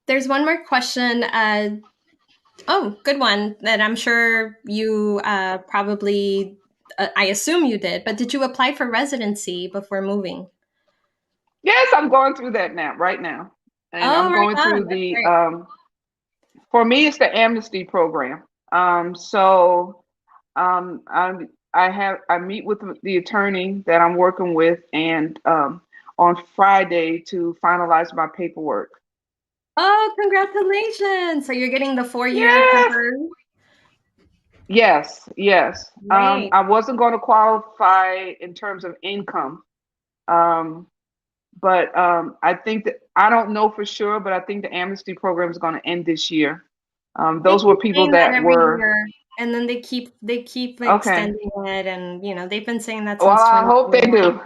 there's one more question. Oh, good one that I'm sure you probably, I assume you did, but did you apply for residency before moving? Yes, I'm going through that now, right now. And Oh, I'm right going on. through That's the great. for me it's the amnesty program. So I meet with the attorney that I'm working with and on Friday to finalize my paperwork. Oh, congratulations. So you're getting the 4 year Yes. temporary? Yes, yes. Great. I wasn't going to qualify in terms of income, um, but I think that I don't know for sure, but I think the amnesty program is going to end this year. They Those were keep people saying that that every were year, and then they keep okay. extending it, and they've been saying that Well, since I hope they 2021. do,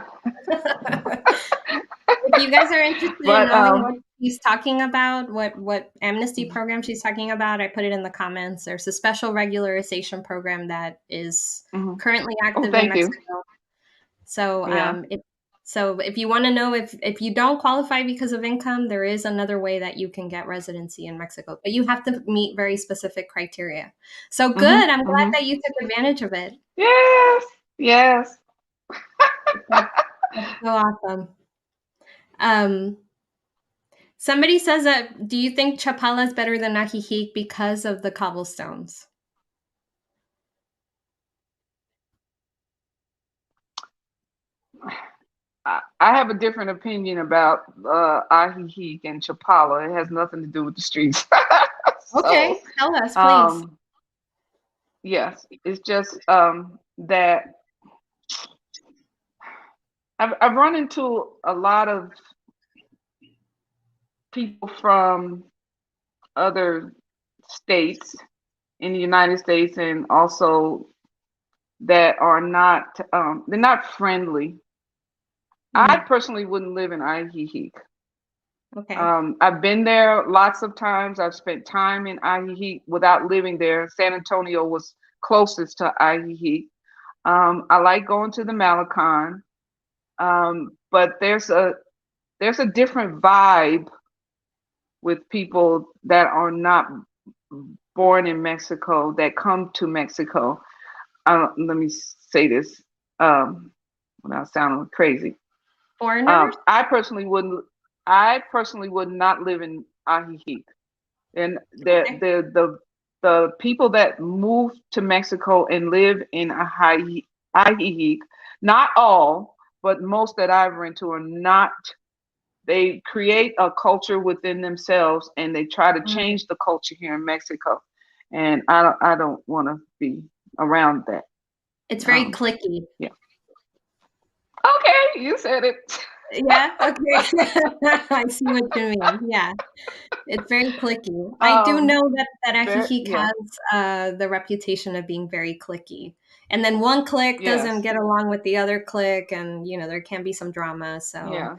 If you guys are interested in but knowing what she's talking about, what amnesty program she's talking about, I put it in the comments. There's a special regularization program that is mhm. currently Oh, active in thank you. Mexico. So Yeah. if you want to know if you don't qualify because of income, there is another way that you can get residency in Mexico, but you have to meet very specific criteria. So Mhm. good. I'm glad Mhm. that you took advantage of it. Yes. Yes. That's, that's so awesome. Um, Somebody says that, do you think Chapala is better than Najijic because of the cobblestones? I have a different opinion about Ajijic and Chapala. It has nothing to do with the streets. So, Okay, tell us, please. um, yes, it's just that I've run into a lot of people from other states in the United States, and also that are not they're not friendly. I Mm, personally wouldn't live in Ajijic. okay. I've been there lots of times. I've spent time in Ajijic without living there. San Antonio was closest to Ajijic. I like going to the Malecon, but there's a different vibe with people that are not born in Mexico that come to Mexico. Let me say this without sounding crazy. Foreigners? I personally wouldn't. I personally would not live in Ajijic. And Okay. the people that move to Mexico and live in Ajijic, not all, but most that I've run into are not. They create a culture within themselves, and they try to Mm. change the culture here in Mexico. And I don't want to be around that. It's very Um, clicky. yeah. Okay, you said it. Yeah, okay. I see what you mean. Yeah, it's very clicky. I do um, know that very, Ajijic yeah, has, the reputation of being very clicky, and then one clique doesn't yes, get along with the other clique, and, there can be some drama, so yeah.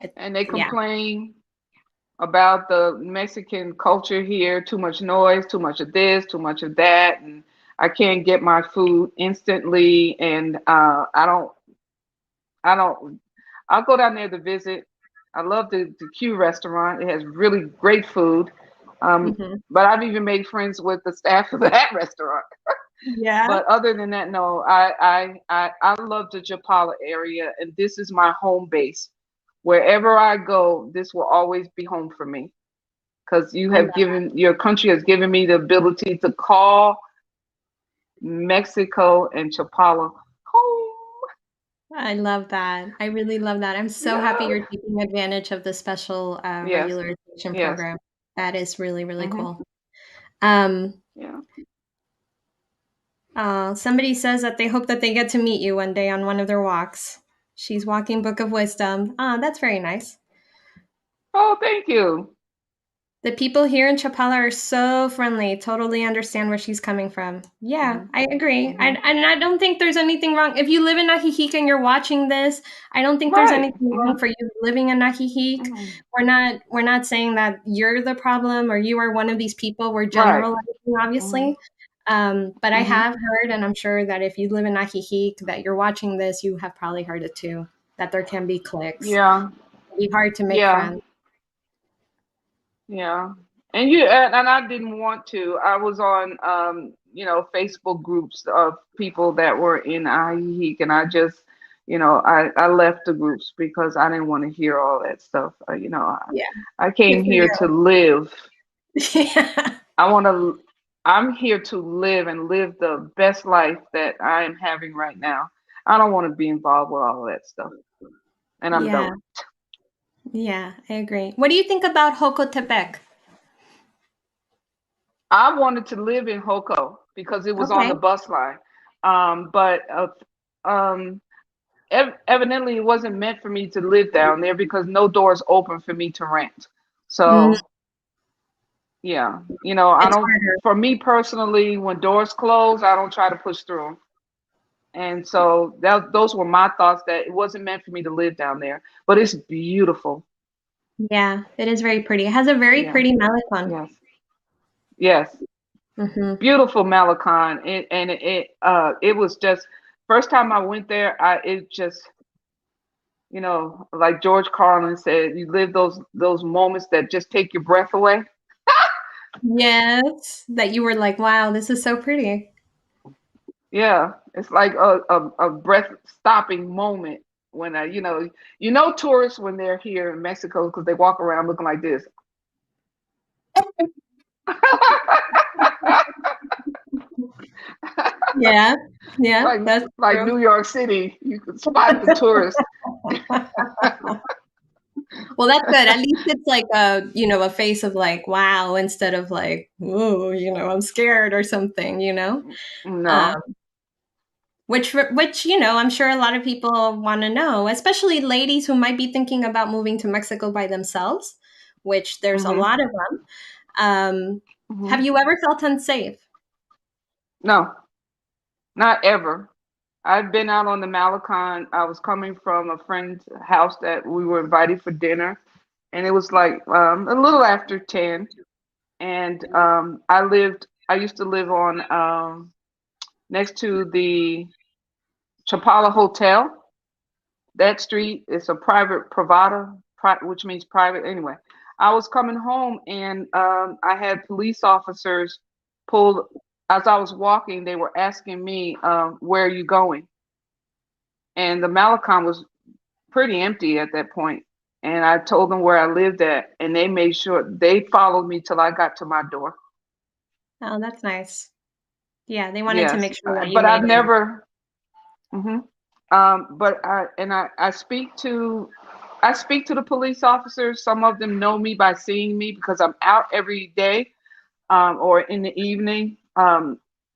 it And they yeah. complain about the Mexican culture here, too much noise, too much of this, too much of that, and I can't get my food instantly, and I don't, I'll go down there to visit. I love the Q restaurant. It has really great food. Mhm. But I've even made friends with the staff of that restaurant. Yeah, But other than that, no, I love the Chapala area, and this is my home base. Wherever I go, this will always be home for me, because I love your country has given me the ability to call Mexico and Chapala home. I love that. I really love that. I'm so happy Yeah. you're taking advantage of the special, Yes. regularization Yes. program. That is really, really Mhm. cool. Um, Yeah. Somebody says that they hope that they get to meet you one day on one of their walks. She's walking Book of Wisdom. Ah, that's very nice. Oh, thank you. The people here in Chapala are so friendly. Totally understand where she's coming from. Yeah, Mhm. I agree. Mhm. And I don't think there's anything wrong. If you live in Najijic and you're watching this, I don't think there's Right. anything wrong Mhm. for you living in Najijic. Mhm. We're not saying that you're the problem or you are one of these people. We're Right. generalizing, Mhm. obviously. But I Mhm. have heard, and I'm sure that if you live in Najijic, that you're watching this, you have probably heard it too. That there can be cliques. Yeah. It'd be hard to make Yeah. friends. Yeah. And I didn't want to. I was on Facebook groups of people that were in IHEEC, and I just I left the groups because I didn't want to hear all that stuff. Yeah, I good came for here you. to live. Yeah. I want to I'm here to live and live the best life that I am having right now. I don't want to be involved with all of that stuff. And I'm Yeah. done. Yeah, I agree. What do you think about Hokotepec? I wanted to live in Hoko because it was on the Okay. bus line. But um, evidently, it wasn't meant for me to live down there because no doors open for me to rent. Mm, So, yeah, I it's don't, harder. for me personally, when doors close, I don't try to push through them. And so those were my thoughts, that it wasn't meant for me to live down there. But it's beautiful. Yeah, it is very pretty. It has a very Yeah. pretty malecon. Yes. Yes. Hmm. Beautiful Malecon. It was just first time I went there. It just like George Carlin said, you live those moments that just take your breath away. Yes, that you were like, wow, this is so pretty. Yeah, it's like a breath stopping moment when tourists when they're here in Mexico because they walk around looking like this. Yeah, yeah, like that's like true. New York City, you can spot the tourists. Well, that's good. At least it's like a face of like, wow, instead of like, ooh, I'm scared or something. No. Um, which I'm sure a lot of people want to know, especially ladies who might be thinking about moving to Mexico by themselves. which there's a Mhm. lot of them. Um, have Mhm. you ever felt unsafe? No, not ever. I've been out on the Malecon. I was coming from a friend's house that we were invited for dinner, and it was like a little after 10. And I used to live on next to the Chapala Hotel. That street is a private provider, which means private. Anyway, I was coming home and I had police officers pulled as I was walking. They were asking me, "Where are you going?" And the Malecon was pretty empty at that point. And I told them where I lived at, and they made sure they followed me till I got to my door. Oh, that's nice. Yeah, they wanted to Yes, make sure that you but I've made it. never. Mhm. But I speak to the police officers. Some of them know me by seeing me because I'm out every day or in the evening.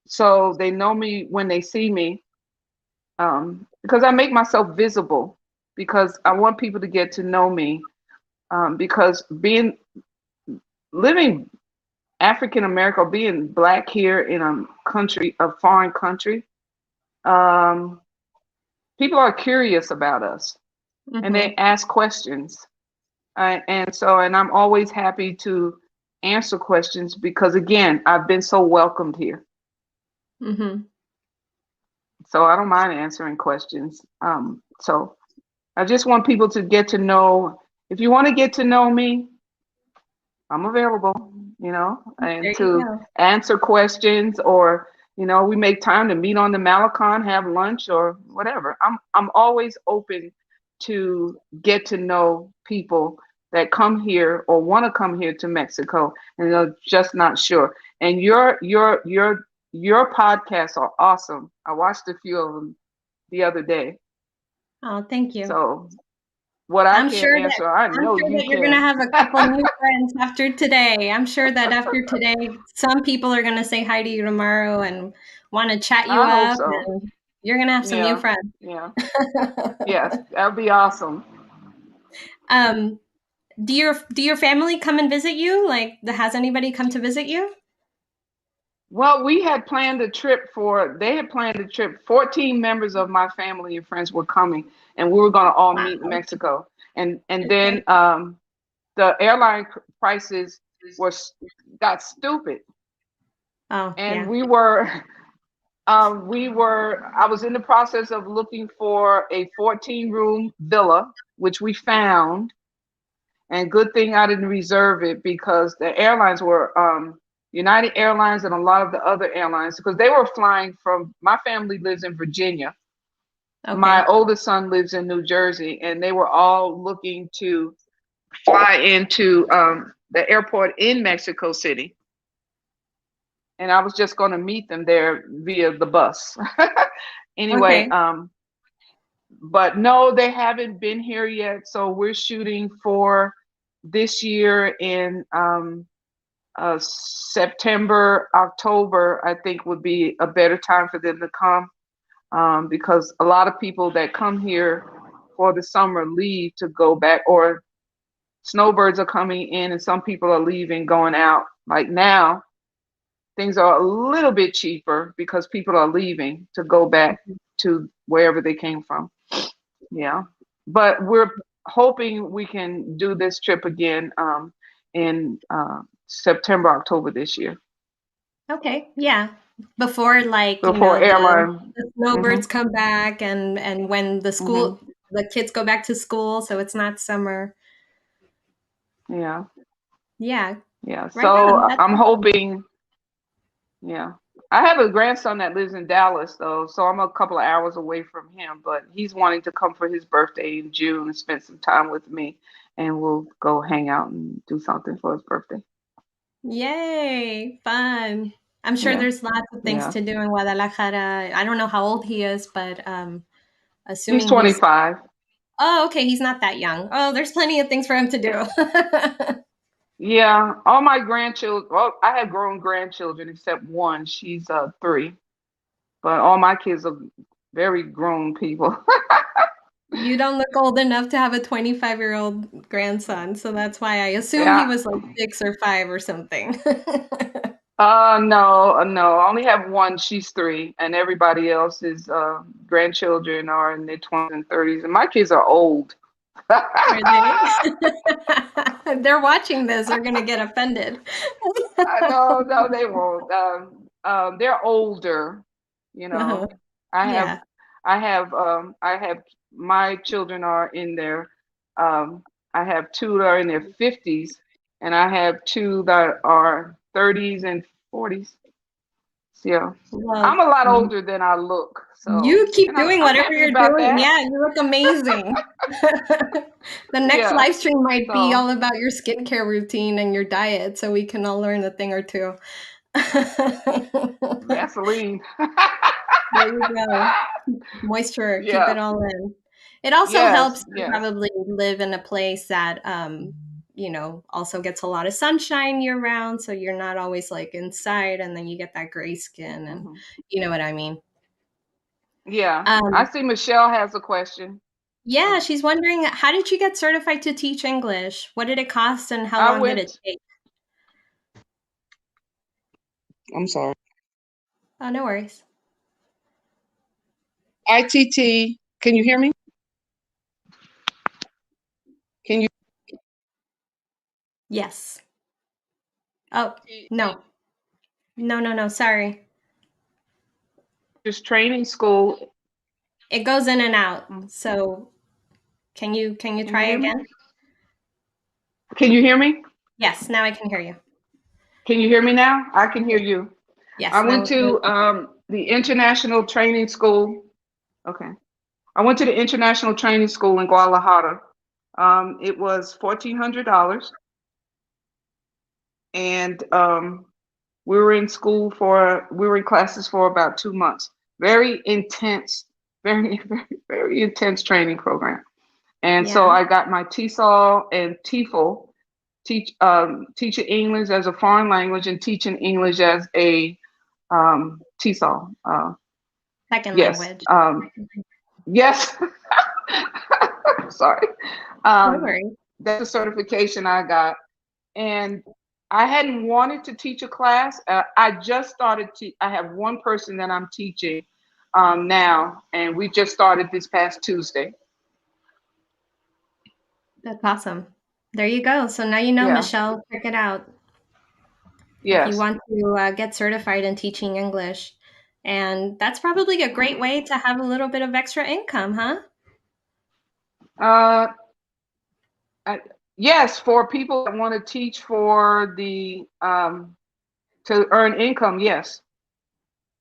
So they know me when they see me because I make myself visible because I want people to get to know me because being living African American, being black here in a foreign country, um, people are curious about us and they Mhm. ask questions. And I'm always happy to answer questions because, again, I've been so welcomed here. Mhm. So I don't mind answering questions. So I just want people to get to know. If you want to get to know me, I'm available, and There you to go. answer questions or, we make time to meet on the Malecon, have lunch or whatever. I'm always open to get to know people that come here or want to come here to Mexico and they're just not sure. And your podcasts are awesome. I watched a few of them the other day. Oh, thank you. So what I I'm can't sure that answer, I I'm know sure you that you're gonna can. have a couple new friends after today. I'm sure that after today, some people are gonna say hi to you tomorrow and want to chat you I hope up, so. and you're gonna have some new Yeah, friends. yeah, yes, that would be awesome. um, do your family come and visit you? Like, has anybody come to visit you? Well, they had planned a trip. 14 members of my family and friends were coming, and we were going to all meet in Wow. Mexico. And then Okay. the airline prices were got stupid, Oh, and yeah. I was in the process of looking for a 14-room villa, which we found. And good thing I didn't reserve it because the airlines were United Airlines and a lot of the other airlines because they were flying from. My family lives in Virginia. My Okay. oldest son lives in New Jersey, and they were all looking to fly into the airport in Mexico City. And I was just going to meet them there via the bus. Anyway, Okay. but no, they haven't been here yet. So we're shooting for this year in September, October, I think would be a better time for them to come because a lot of people that come here for the summer leave to go back, or snowbirds are coming in and some people are leaving, going out. Like now, things are a little bit cheaper because people are leaving to go back to wherever they came from. Yeah. But we're hoping we can do this trip again in September, October this year. Okay. Yeah. Before, like, Before airline. the Hmm. snowbirds come back, and when Hmm. the kids go back to school, so it's not summer. Yeah. Yeah. Yeah. Right So on. That's I'm awesome. hoping. Yeah. I have a grandson that lives in Dallas though, so I'm a couple of hours away from him, but he's wanting to come for his birthday in June and spend some time with me, and we'll go hang out and do something for his birthday. Yay, fun. I'm sure Yeah. there's lots of things Yeah. to do in Guadalajara. I don't know how old he is, but He's assuming he's 25. Oh, okay, he's not that young. Oh, there's plenty of things for him to do. Yeah, all my grandchildren. Well, I have grown grandchildren except one. She's 3, but all my kids are very grown people. You don't look old enough to have a 25-year-old grandson, so that's why I assumed he Yeah. was like 6 or 5 or something. No, no. I only have one. She's 3, and everybody else is grandchildren are in their 20s and 30s, and my kids are old. Are they? They're watching this, they're gonna get offended. No, no, they won't. They're older, you Uh-huh. know. I have, Yeah. I have my children are in their, um, I have 2 that are in their 50s, and I have 2 that are 30s and 40s. So I'm Well, a lot older than I look. So, you keep and I'm doing I'm whatever happy you're about doing. that. Yeah, you look amazing. The next Yeah. live stream might be So all about your skincare routine and your diet, so we can all learn a thing or two. Vaseline. There you go. Moisture, keep Yeah. it all in. It also Yes. helps to Yes. probably live in a place that, also gets a lot of sunshine year round, so you're not always like inside, and then you get that gray skin, and Hmm. you know what I mean. Yeah. I Um, see Michelle has a question. yeah, Oh. she's wondering, how did you get certified to teach English? What did it cost, and how I long did it went. take? I'm sorry. Oh, no worries. ITT. Can you hear me? Can you? Yes. Oh, no. No, no, no, sorry. Just training school. It goes in and out. Mm. So can you Can you try hear me? again? Can you hear me? Yes, now I can hear you. Can you hear me now? I can hear you. I Yes, went now to the international training school. Okay. I went to the international training school in Guadalajara. It was $1,400, and we were in classes for about 2 months. Very intense, very very very intense training program. And so yeah, I got my TESOL and TEFL, teaching English as a foreign language and teaching English as a TESOL. second Yes, language. yes. Sorry. No Um, worries. that's a certification I got, and I hadn't wanted to teach a class. I just started. I have one person that I'm teaching now, and we just started this past Tuesday. That's awesome. There you go. So now you know, Yeah. Michelle, check it out if you Yes. want to get certified in teaching English. And that's probably a great way to have a little bit of extra income, huh? Uh, I, yes, for people that want to teach for the to earn income. Yes.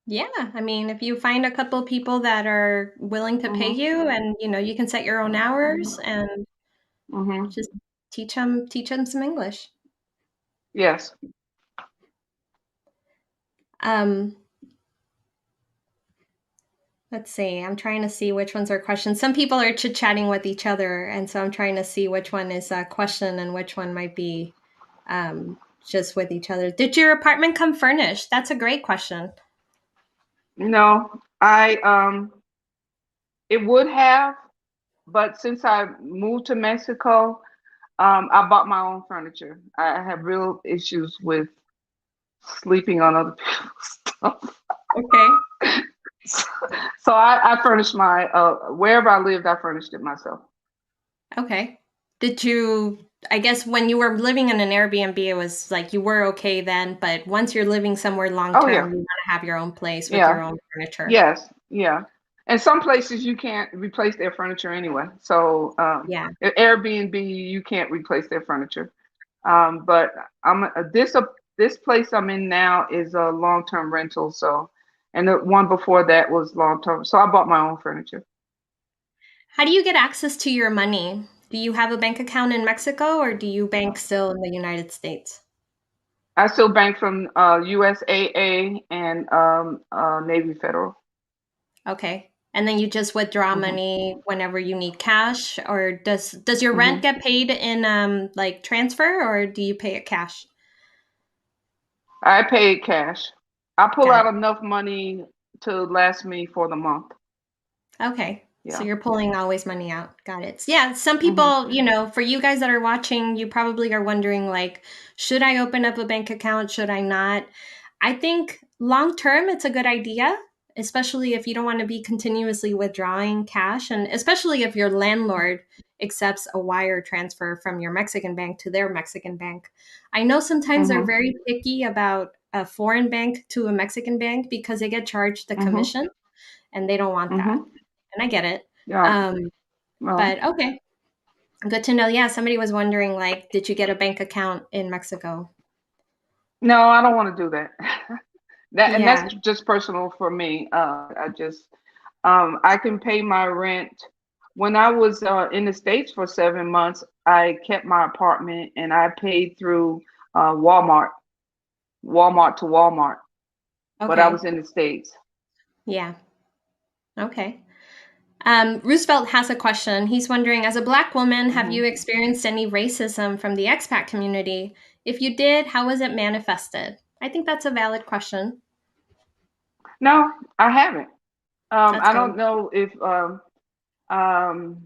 Yeah, I mean, if you find a couple people that are willing to pay Mhm. you, and you can set your own hours Mhm. and Mhm. just teach them some English. Yes. Um, let's see. I'm trying to see which ones are questions. Some people are chit-chatting with each other, and so I'm trying to see which one is a question and which one might be just with each other. Did your apartment come furnished? That's a great question. No, I it would have, but since I moved to Mexico, I bought my own furniture. I have real issues with sleeping on other people's stuff. Okay. So I furnished my wherever I lived, I furnished it myself. Okay. Did you, I guess when you were living in an Airbnb, it was like you were okay then, but once you're living somewhere long Oh term, yeah, you want to have your own place with your yeah, own furniture. yes, yeah. And some places you can't replace their furniture anyway. So Yeah. at Airbnb, you can't replace their furniture. But this place I'm in now is a long-term rental. So, and the one before that was long-term. So I bought my own furniture. How do you get access to your money? Do you have a bank account in Mexico, or do you bank still in the United States? I still bank from USAA and Navy Federal. Okay. And then you just withdraw Hmm. money whenever you need cash, or does your rent Hmm. get paid in like transfer, or do you pay it cash? I paid cash. I pull Got out it. enough money to last me for the month. Okay. So Yeah. you're pulling always money out. Got it. Yeah, some Mhm. people, for you guys that are watching, you probably are wondering like, should I open up a bank account? Should I not? I think long term it's a good idea, especially if you don't want to be continuously withdrawing cash and especially if your landlord accepts a wire transfer from your Mexican bank to their Mexican bank. I know sometimes they're Mhm. very picky about a foreign bank to a Mexican bank because they get charged the Mhm. commission and they don't want that. Mhm. And I get it. Yeah. Um, Well, but okay, good to know. Yeah, somebody was wondering, like, did you get a bank account in Mexico? no, I don't want to do that. Yeah. That's just personal for me. I just I can pay my rent. When I was in the States for 7 months, I kept my apartment and I paid through Walmart, Walmart to Walmart. But I Okay. was in the States. Yeah. Okay. Roosevelt has a question. He's wondering, as a Black woman, have Hmm. you experienced any racism from the expat community? If you did, how was it manifested? I think that's a valid question. No, I haven't. That's I good. don't know if um,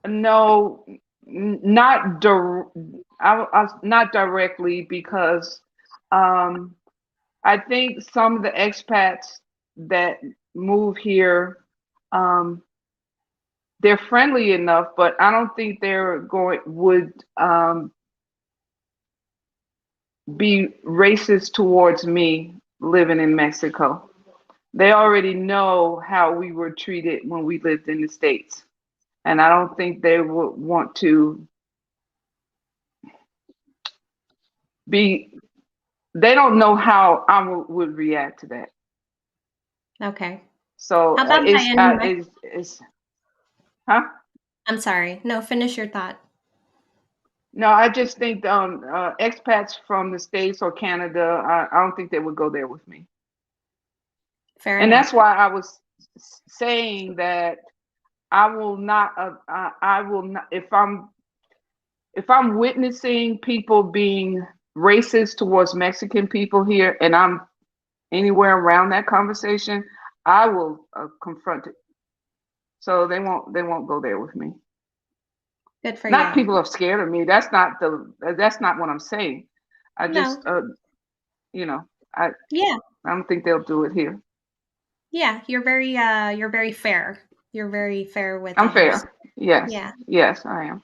no, not not directly because um, I think some of the expats that move here, um, they're friendly enough, but I don't think they're going would be racist towards me living in Mexico. They already know how we were treated when we lived in the States, and I don't think they would want to be. They don't know how would react to that. Okay. So How about by any it's huh? I'm sorry. No, finish your thought. No, I just think expats from the States or Canada, I don't think they would go there with me. Fair And that's enough. why I was saying that I will not. I will not if I'm witnessing people being racist towards Mexican people here, and I'm anywhere around that conversation, I will confront it. So they won't go there with me. Good for Not you. people are scared of me. That's not what I'm saying. I just No. you know I Yeah. I don't think they'll do it here. Yeah, you're very fair. You're very fair with I'm others. fair. Yes, Yeah. yes, I am.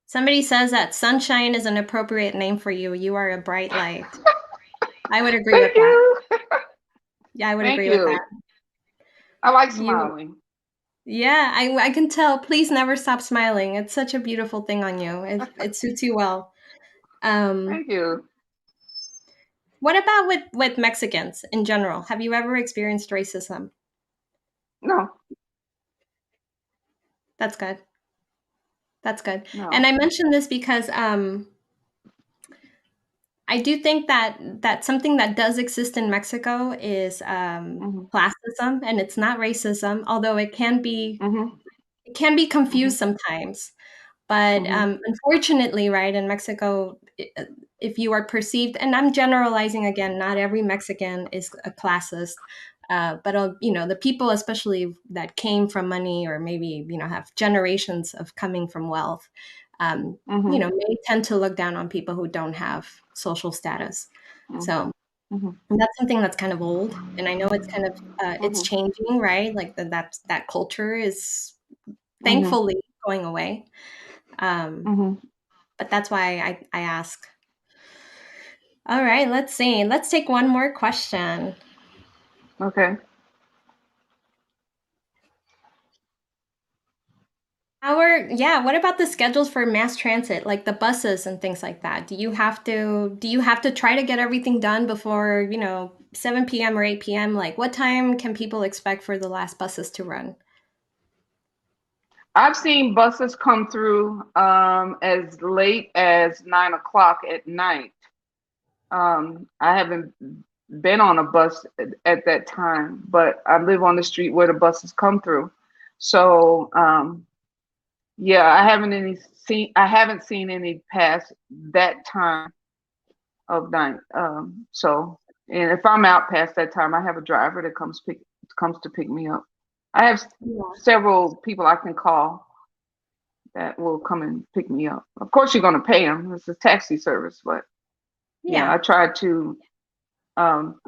Somebody says that sunshine is an appropriate name for you. You are a bright light. I would agree with Thank that. you. Yeah, I would Thank agree with that. you. I like You smiling. Yeah, I can tell. Please never stop smiling. It's such a beautiful thing on you. It suits you well. Um, Thank you. what about with Mexicans in general? Have you ever experienced racism? No, That's good. That's good. And no. I mentioned this because I do think that something that does exist in Mexico is Mhm. classism, and it's not racism, although Mhm. it can be Mhm. confused sometimes. But Mhm. unfortunately, right in Mexico, if you are perceived, and I'm generalizing again, not every Mexican is a classist, but the people, especially that came from money, or maybe have generations of coming from wealth, Mhm. may tend to look down on people who don't have social status. Mhm. So Mhm. that's something that's kind of old, and I know it's kind of it's Mhm. changing, right? Like that culture is Mhm. thankfully going away. Um, Mhm. but that's why I ask. All right, let's see. Let's take one more question. Okay. What about the schedules for mass transit, like the buses and things like that? Do you have to try to get everything done before, 7 p.m. or 8 p.m.? Like what time can people expect for the last buses to run? I've seen buses come through as late as 9 o'clock at night. I haven't been on a bus at that time, but I live on the street where the buses come through. So yeah, I haven't seen any past that time of night. So and if I'm out past that time, I have a driver that comes to pick me up. I have Yeah. several people I can call that will come and pick me up. Of course, you're going to pay them. It's a taxi service, but yeah, Yeah. I try to um,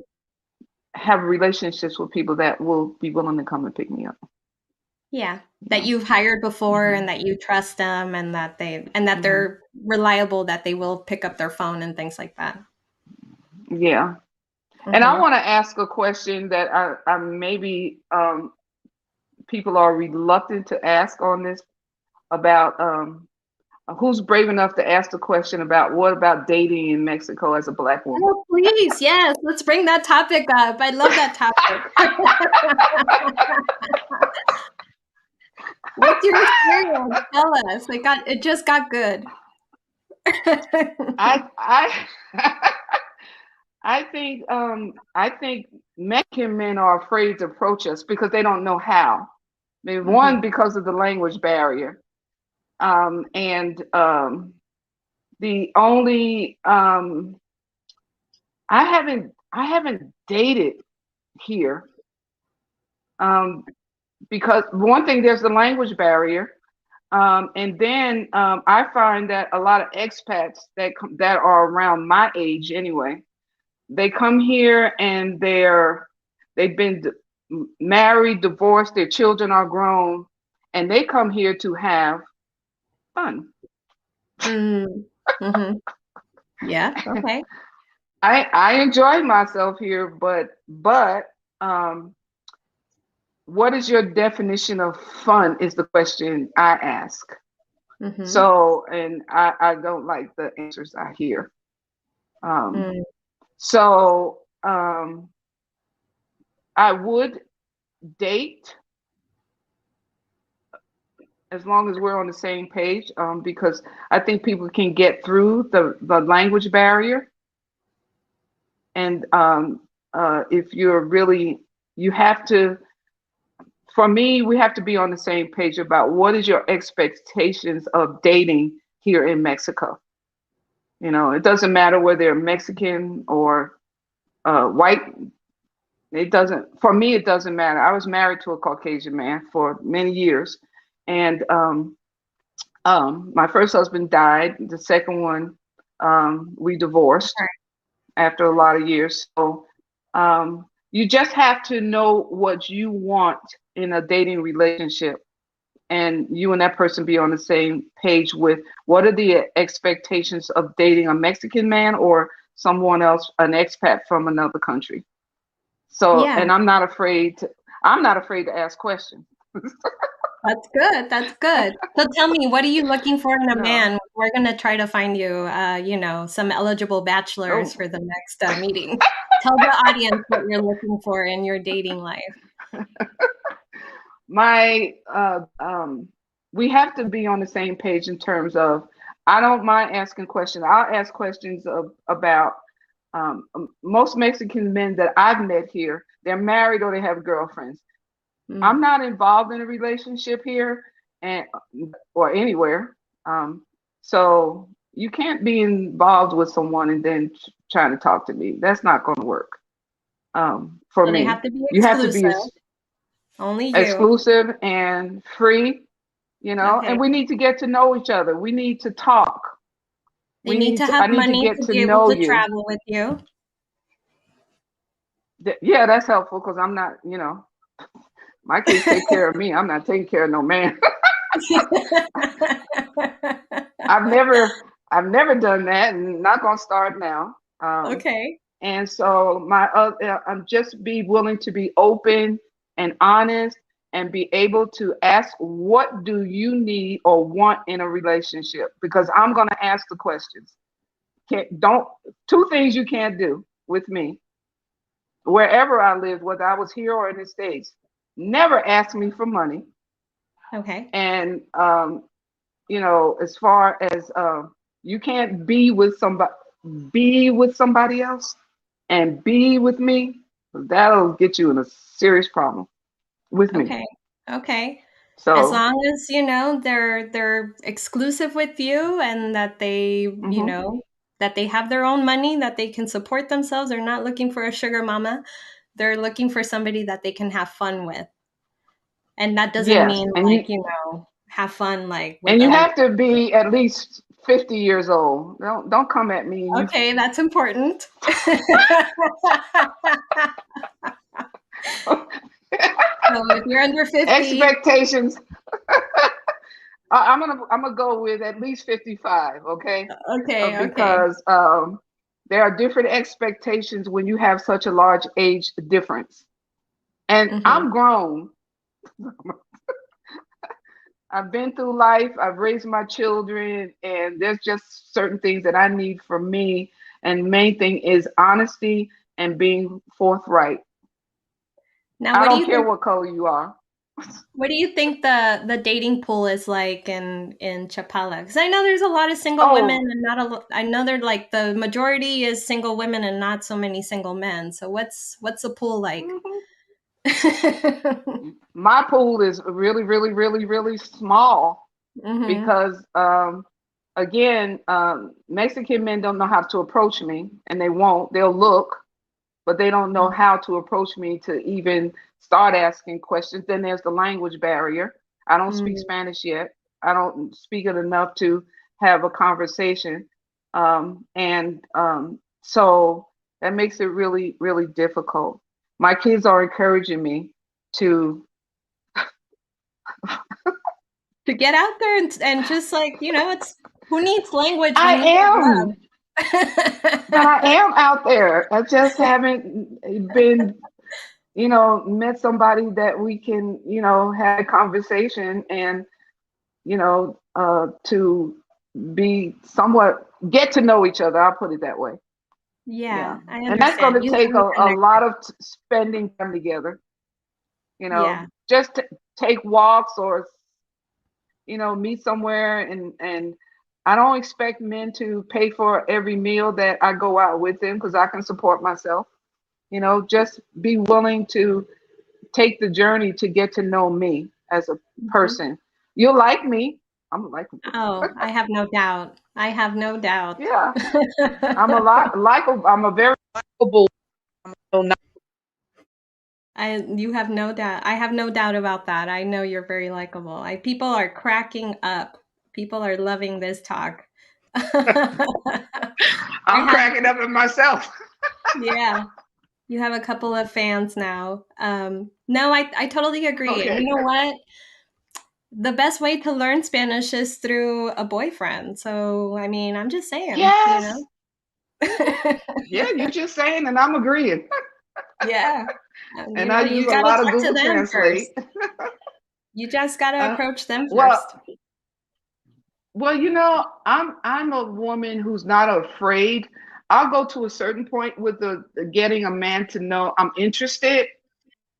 have relationships with people that will be willing to come and pick me up. Yeah. You That know? you've hired before Hmm. and that you trust them and that Hmm. they're reliable, that they will pick up their phone and things like that. Yeah, and I Hmm. want to ask a question that I maybe people are reluctant to ask on this about who's brave enough to ask the question about what about dating in Mexico as a Black woman? Oh, please. Yes. Let's bring that topic up. I love that topic. What's your experience? Tell us. It just got good. I I think Mexican men are afraid to approach us because they don't know how. I mean, one, Hmm. because of the language barrier, and the only I haven't dated here, um, because one thing, there's the language barrier, and then I find that a lot of expats that are around my age anyway, they come here and they've been married, divorced, their children are grown, and they come here to have fun. Mm-hmm. Yeah. Okay. I enjoy myself here, but um, what is your definition of fun is the question I ask. Mm-hmm. So, and I don't like the answers I hear. Um, Mm. so I would date as long as we're on the same page, because I think people can get through the language barrier. And if you're really, you have to, for me, we have to be on the same page about what is your expectations of dating here in Mexico. You know, it doesn't matter whether they're Mexican or white. It doesn't, for me, it doesn't matter. I was married to a Caucasian man for many years. And my first husband died. The second one, we divorced after a lot of years. So you just have to know what you want in a dating relationship, and you and that person be on the same page with what are the expectations of dating a Mexican man or someone else, an expat from another country. So, Yeah. and I'm not afraid to ask questions. That's good. That's good. So tell me, what are you looking for in a No. man? We're gonna try to find you, some eligible bachelors Oh. for the next meeting. Tell the audience what you're looking for in your dating life. My we have to be on the same page in terms of I don't mind asking questions. I'll ask questions about most Mexican men that I've met here. They're married or they have girlfriends. Mm. I'm not involved in a relationship here and or anywhere. So you can't be involved with someone and then trying to talk to me. That's not going to work. For So they me, have to be you have to be exclusive. Only you. exclusive and free, Okay. and we need to get to know each other. We need to talk. They need to have I need to money get to to be able know to you. travel with you. Yeah, that's helpful because I'm not, my kids take care of me. I'm not taking care of no man. I've never, I've never done that, and not gonna start now. Okay. And so I'm just be willing to be open and honest, and be able to ask, what do you need or want in a relationship? Because I'm gonna ask the questions. Can't don't Two things you can't do with me wherever I lived, whether I was here or in the States. Never ask me for money. Okay. And as far as you can't be with somebody else and be with me, that'll get you in a serious problem with me. Okay. Okay. As So, long as, they're exclusive with you and that mhm. that they have their own money, that they can support themselves. They're not looking for a sugar mama. They're looking for somebody that they can have fun with. And that doesn't Yes, mean and like, have fun like with you a have to be at least 50 years old. Don't come at me. Okay, that's important. So if you're under 50, Expectations. I'm gonna go with at least 55. Okay, okay, okay. because there are different expectations when you have such a large age difference. And Mhm. I'm grown. I've been through life. I've raised my children, and there's just certain things that I need from me. And main thing is honesty and being forthright. Now, I don't care what color you are. what do you think the dating pool is like in Chapala? Because I know there's a lot of single women Oh, and not I know they're like the majority is single women and not so many single men. So what's the pool like? mhm. My pool is really, really, really, really small Mhm. because, again, Mexican men don't know how to approach me, and they won't. They'll look, but they don't know how to approach me to even start asking questions. Then there's the language barrier. I don't speak Mhm. Spanish yet. I don't speak it enough to have a conversation. And so that makes it really, really difficult. My kids are encouraging me to, To get out there and just like, it's who needs language I when you am, have but love? I am out there. I just haven't been, met somebody that we can, have a conversation and to be somewhat get to know each other. I'll put it that way. Yeah. Yeah, I And that's going understand. to You take haven't a connected. lot of spending time together, Yeah. just to take walks or, meet somewhere. And I don't expect men to pay for every meal that I go out with them because I can support myself. Just be willing to take the journey to get to know me as a Mhm. person. You'll like me. I'm likable. Oh, I have no doubt. I have no doubt. Yeah. I'm a lot likable. I'm a very likable. So not You have no doubt. I have no doubt about that. I know you're very likable. People are cracking up. People are loving this talk. I I'm have, cracking up at myself. yeah, you have a couple of fans now. No, I totally agree. And you Okay. know what? The best way to learn Spanish is through a boyfriend. So, I mean, I'm just saying, Yes. Yeah, you're just saying, and I'm agreeing. Yeah. And I use You a gotta lot of talk to Google them Translate. first. You just gotta Uh, approach them well, first. I'm a woman who's not afraid. I'll go to a certain point with the getting a man to know I'm interested.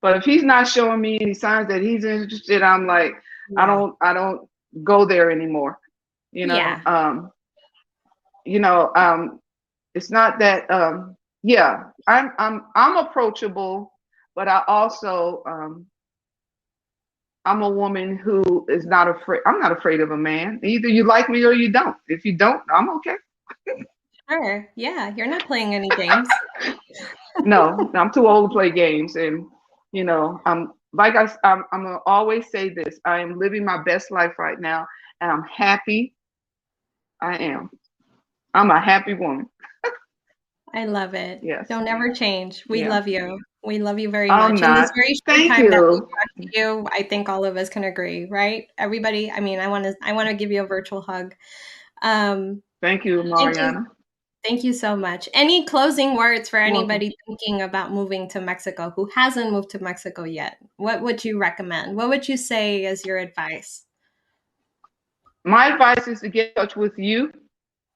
But if he's not showing me any signs that he's interested, I'm like, Yeah. I don't go there anymore. You know, Yeah. um, you know, it's not that. Yeah, I'm approachable, but I'm a woman who is not afraid. I'm not afraid of a man. Either you like me or you don't. If you don't, I'm okay. Sure. Yeah, you're not playing any games. No, I'm too old to play games, and I'm like I'm gonna always say this. I am living my best life right now, and I'm happy. I am. I'm a happy woman. I love it. Yes. Don't ever change. We Yeah. love you. We love you very I'm much. In this not. very short Thank time that we've you. talked to you, I think all of us can agree, right? Everybody, I mean, I want to give you a virtual hug. Um, Thank you, thank you. Mariana. Thank you so much. Any closing words for You're welcome. anybody thinking about moving to Mexico who hasn't moved to Mexico yet? What would you recommend? What would you say as your advice? My advice is to get in touch with you.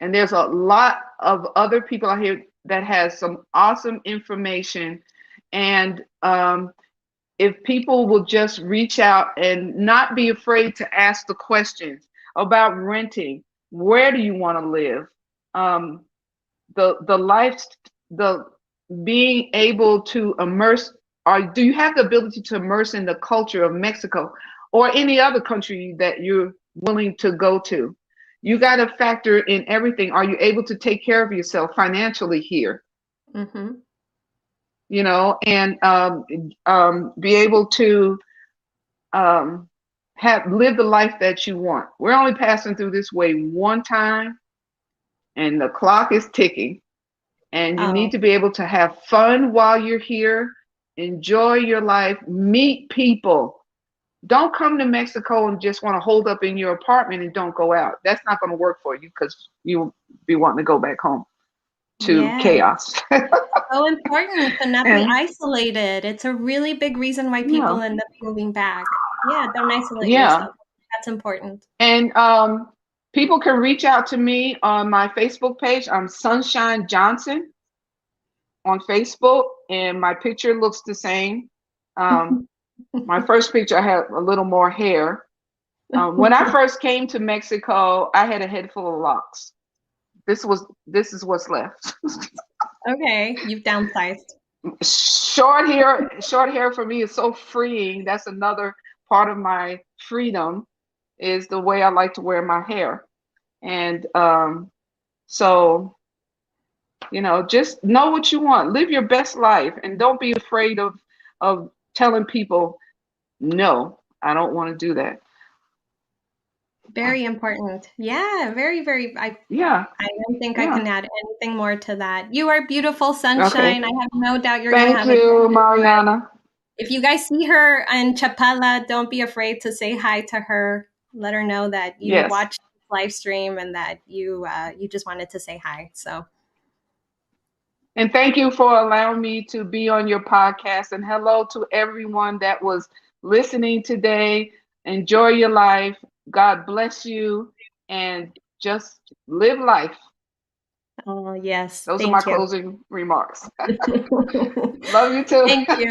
And there's a lot of other people out here that has some awesome information. And if people will just reach out and not be afraid to ask the questions about renting, where do you want to live? Um, the life, the being able to immerse, or do you have the ability to immerse in the culture of Mexico or any other country that you're willing to go to? You got to factor in everything. Are you able to take care of yourself financially here? Mm-hmm. And be able to have live the life that you want. We're only passing through this way one time, and the clock is ticking. And you need Oh, to be able to have fun while you're here, enjoy your life, meet people. Don't come to Mexico and just want to hold up in your apartment and don't go out. That's not going to work for you because you'll be wanting to go back home to yeah. chaos. So important to not be And isolated. It's a really big reason why yeah, people end up moving back. Yeah, don't isolate yeah. yourself. That's important. And people can reach out to me on my Facebook page. I'm Sunshine Johnson on Facebook, and my picture looks the same. Um, my first picture, I had a little more hair. When I first came to Mexico, I had a head full of locks. This is what's left. Okay, you've downsized. Short hair for me is so freeing. That's another part of my freedom is the way I like to wear my hair. And so, just know what you want. Live your best life and don't be afraid of telling people, no, I don't want to do that. Very important. Yeah, very, very. Yeah, I don't think I yeah. can add anything more to that. You are beautiful, Okay. Sunshine. I have no doubt you're going to Thank have a you, great life. Mariana. If you guys see her in Chapala, don't be afraid to say hi to her. Let her know that you Yes. watched this live stream and that you just wanted to say hi. So And thank you for allowing me to be on your podcast. And hello to everyone that was listening today. Enjoy your life. God bless you. And just live life. oh yes, Those are my thank you. closing remarks. Love you too. Thank you.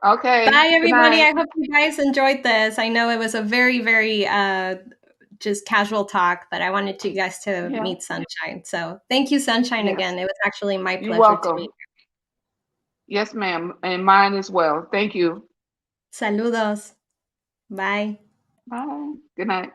Okay. Bye, Good everybody. night. I hope you guys enjoyed this. I know it was a very, very just casual talk, but I wanted you guys to Yeah. meet Sunshine. So thank you, Sunshine, Yes. again. It was actually my You're pleasure to meet welcome. Yes, ma'am. And mine as well. Thank you. you. Saludos. Bye. Bye. Good night.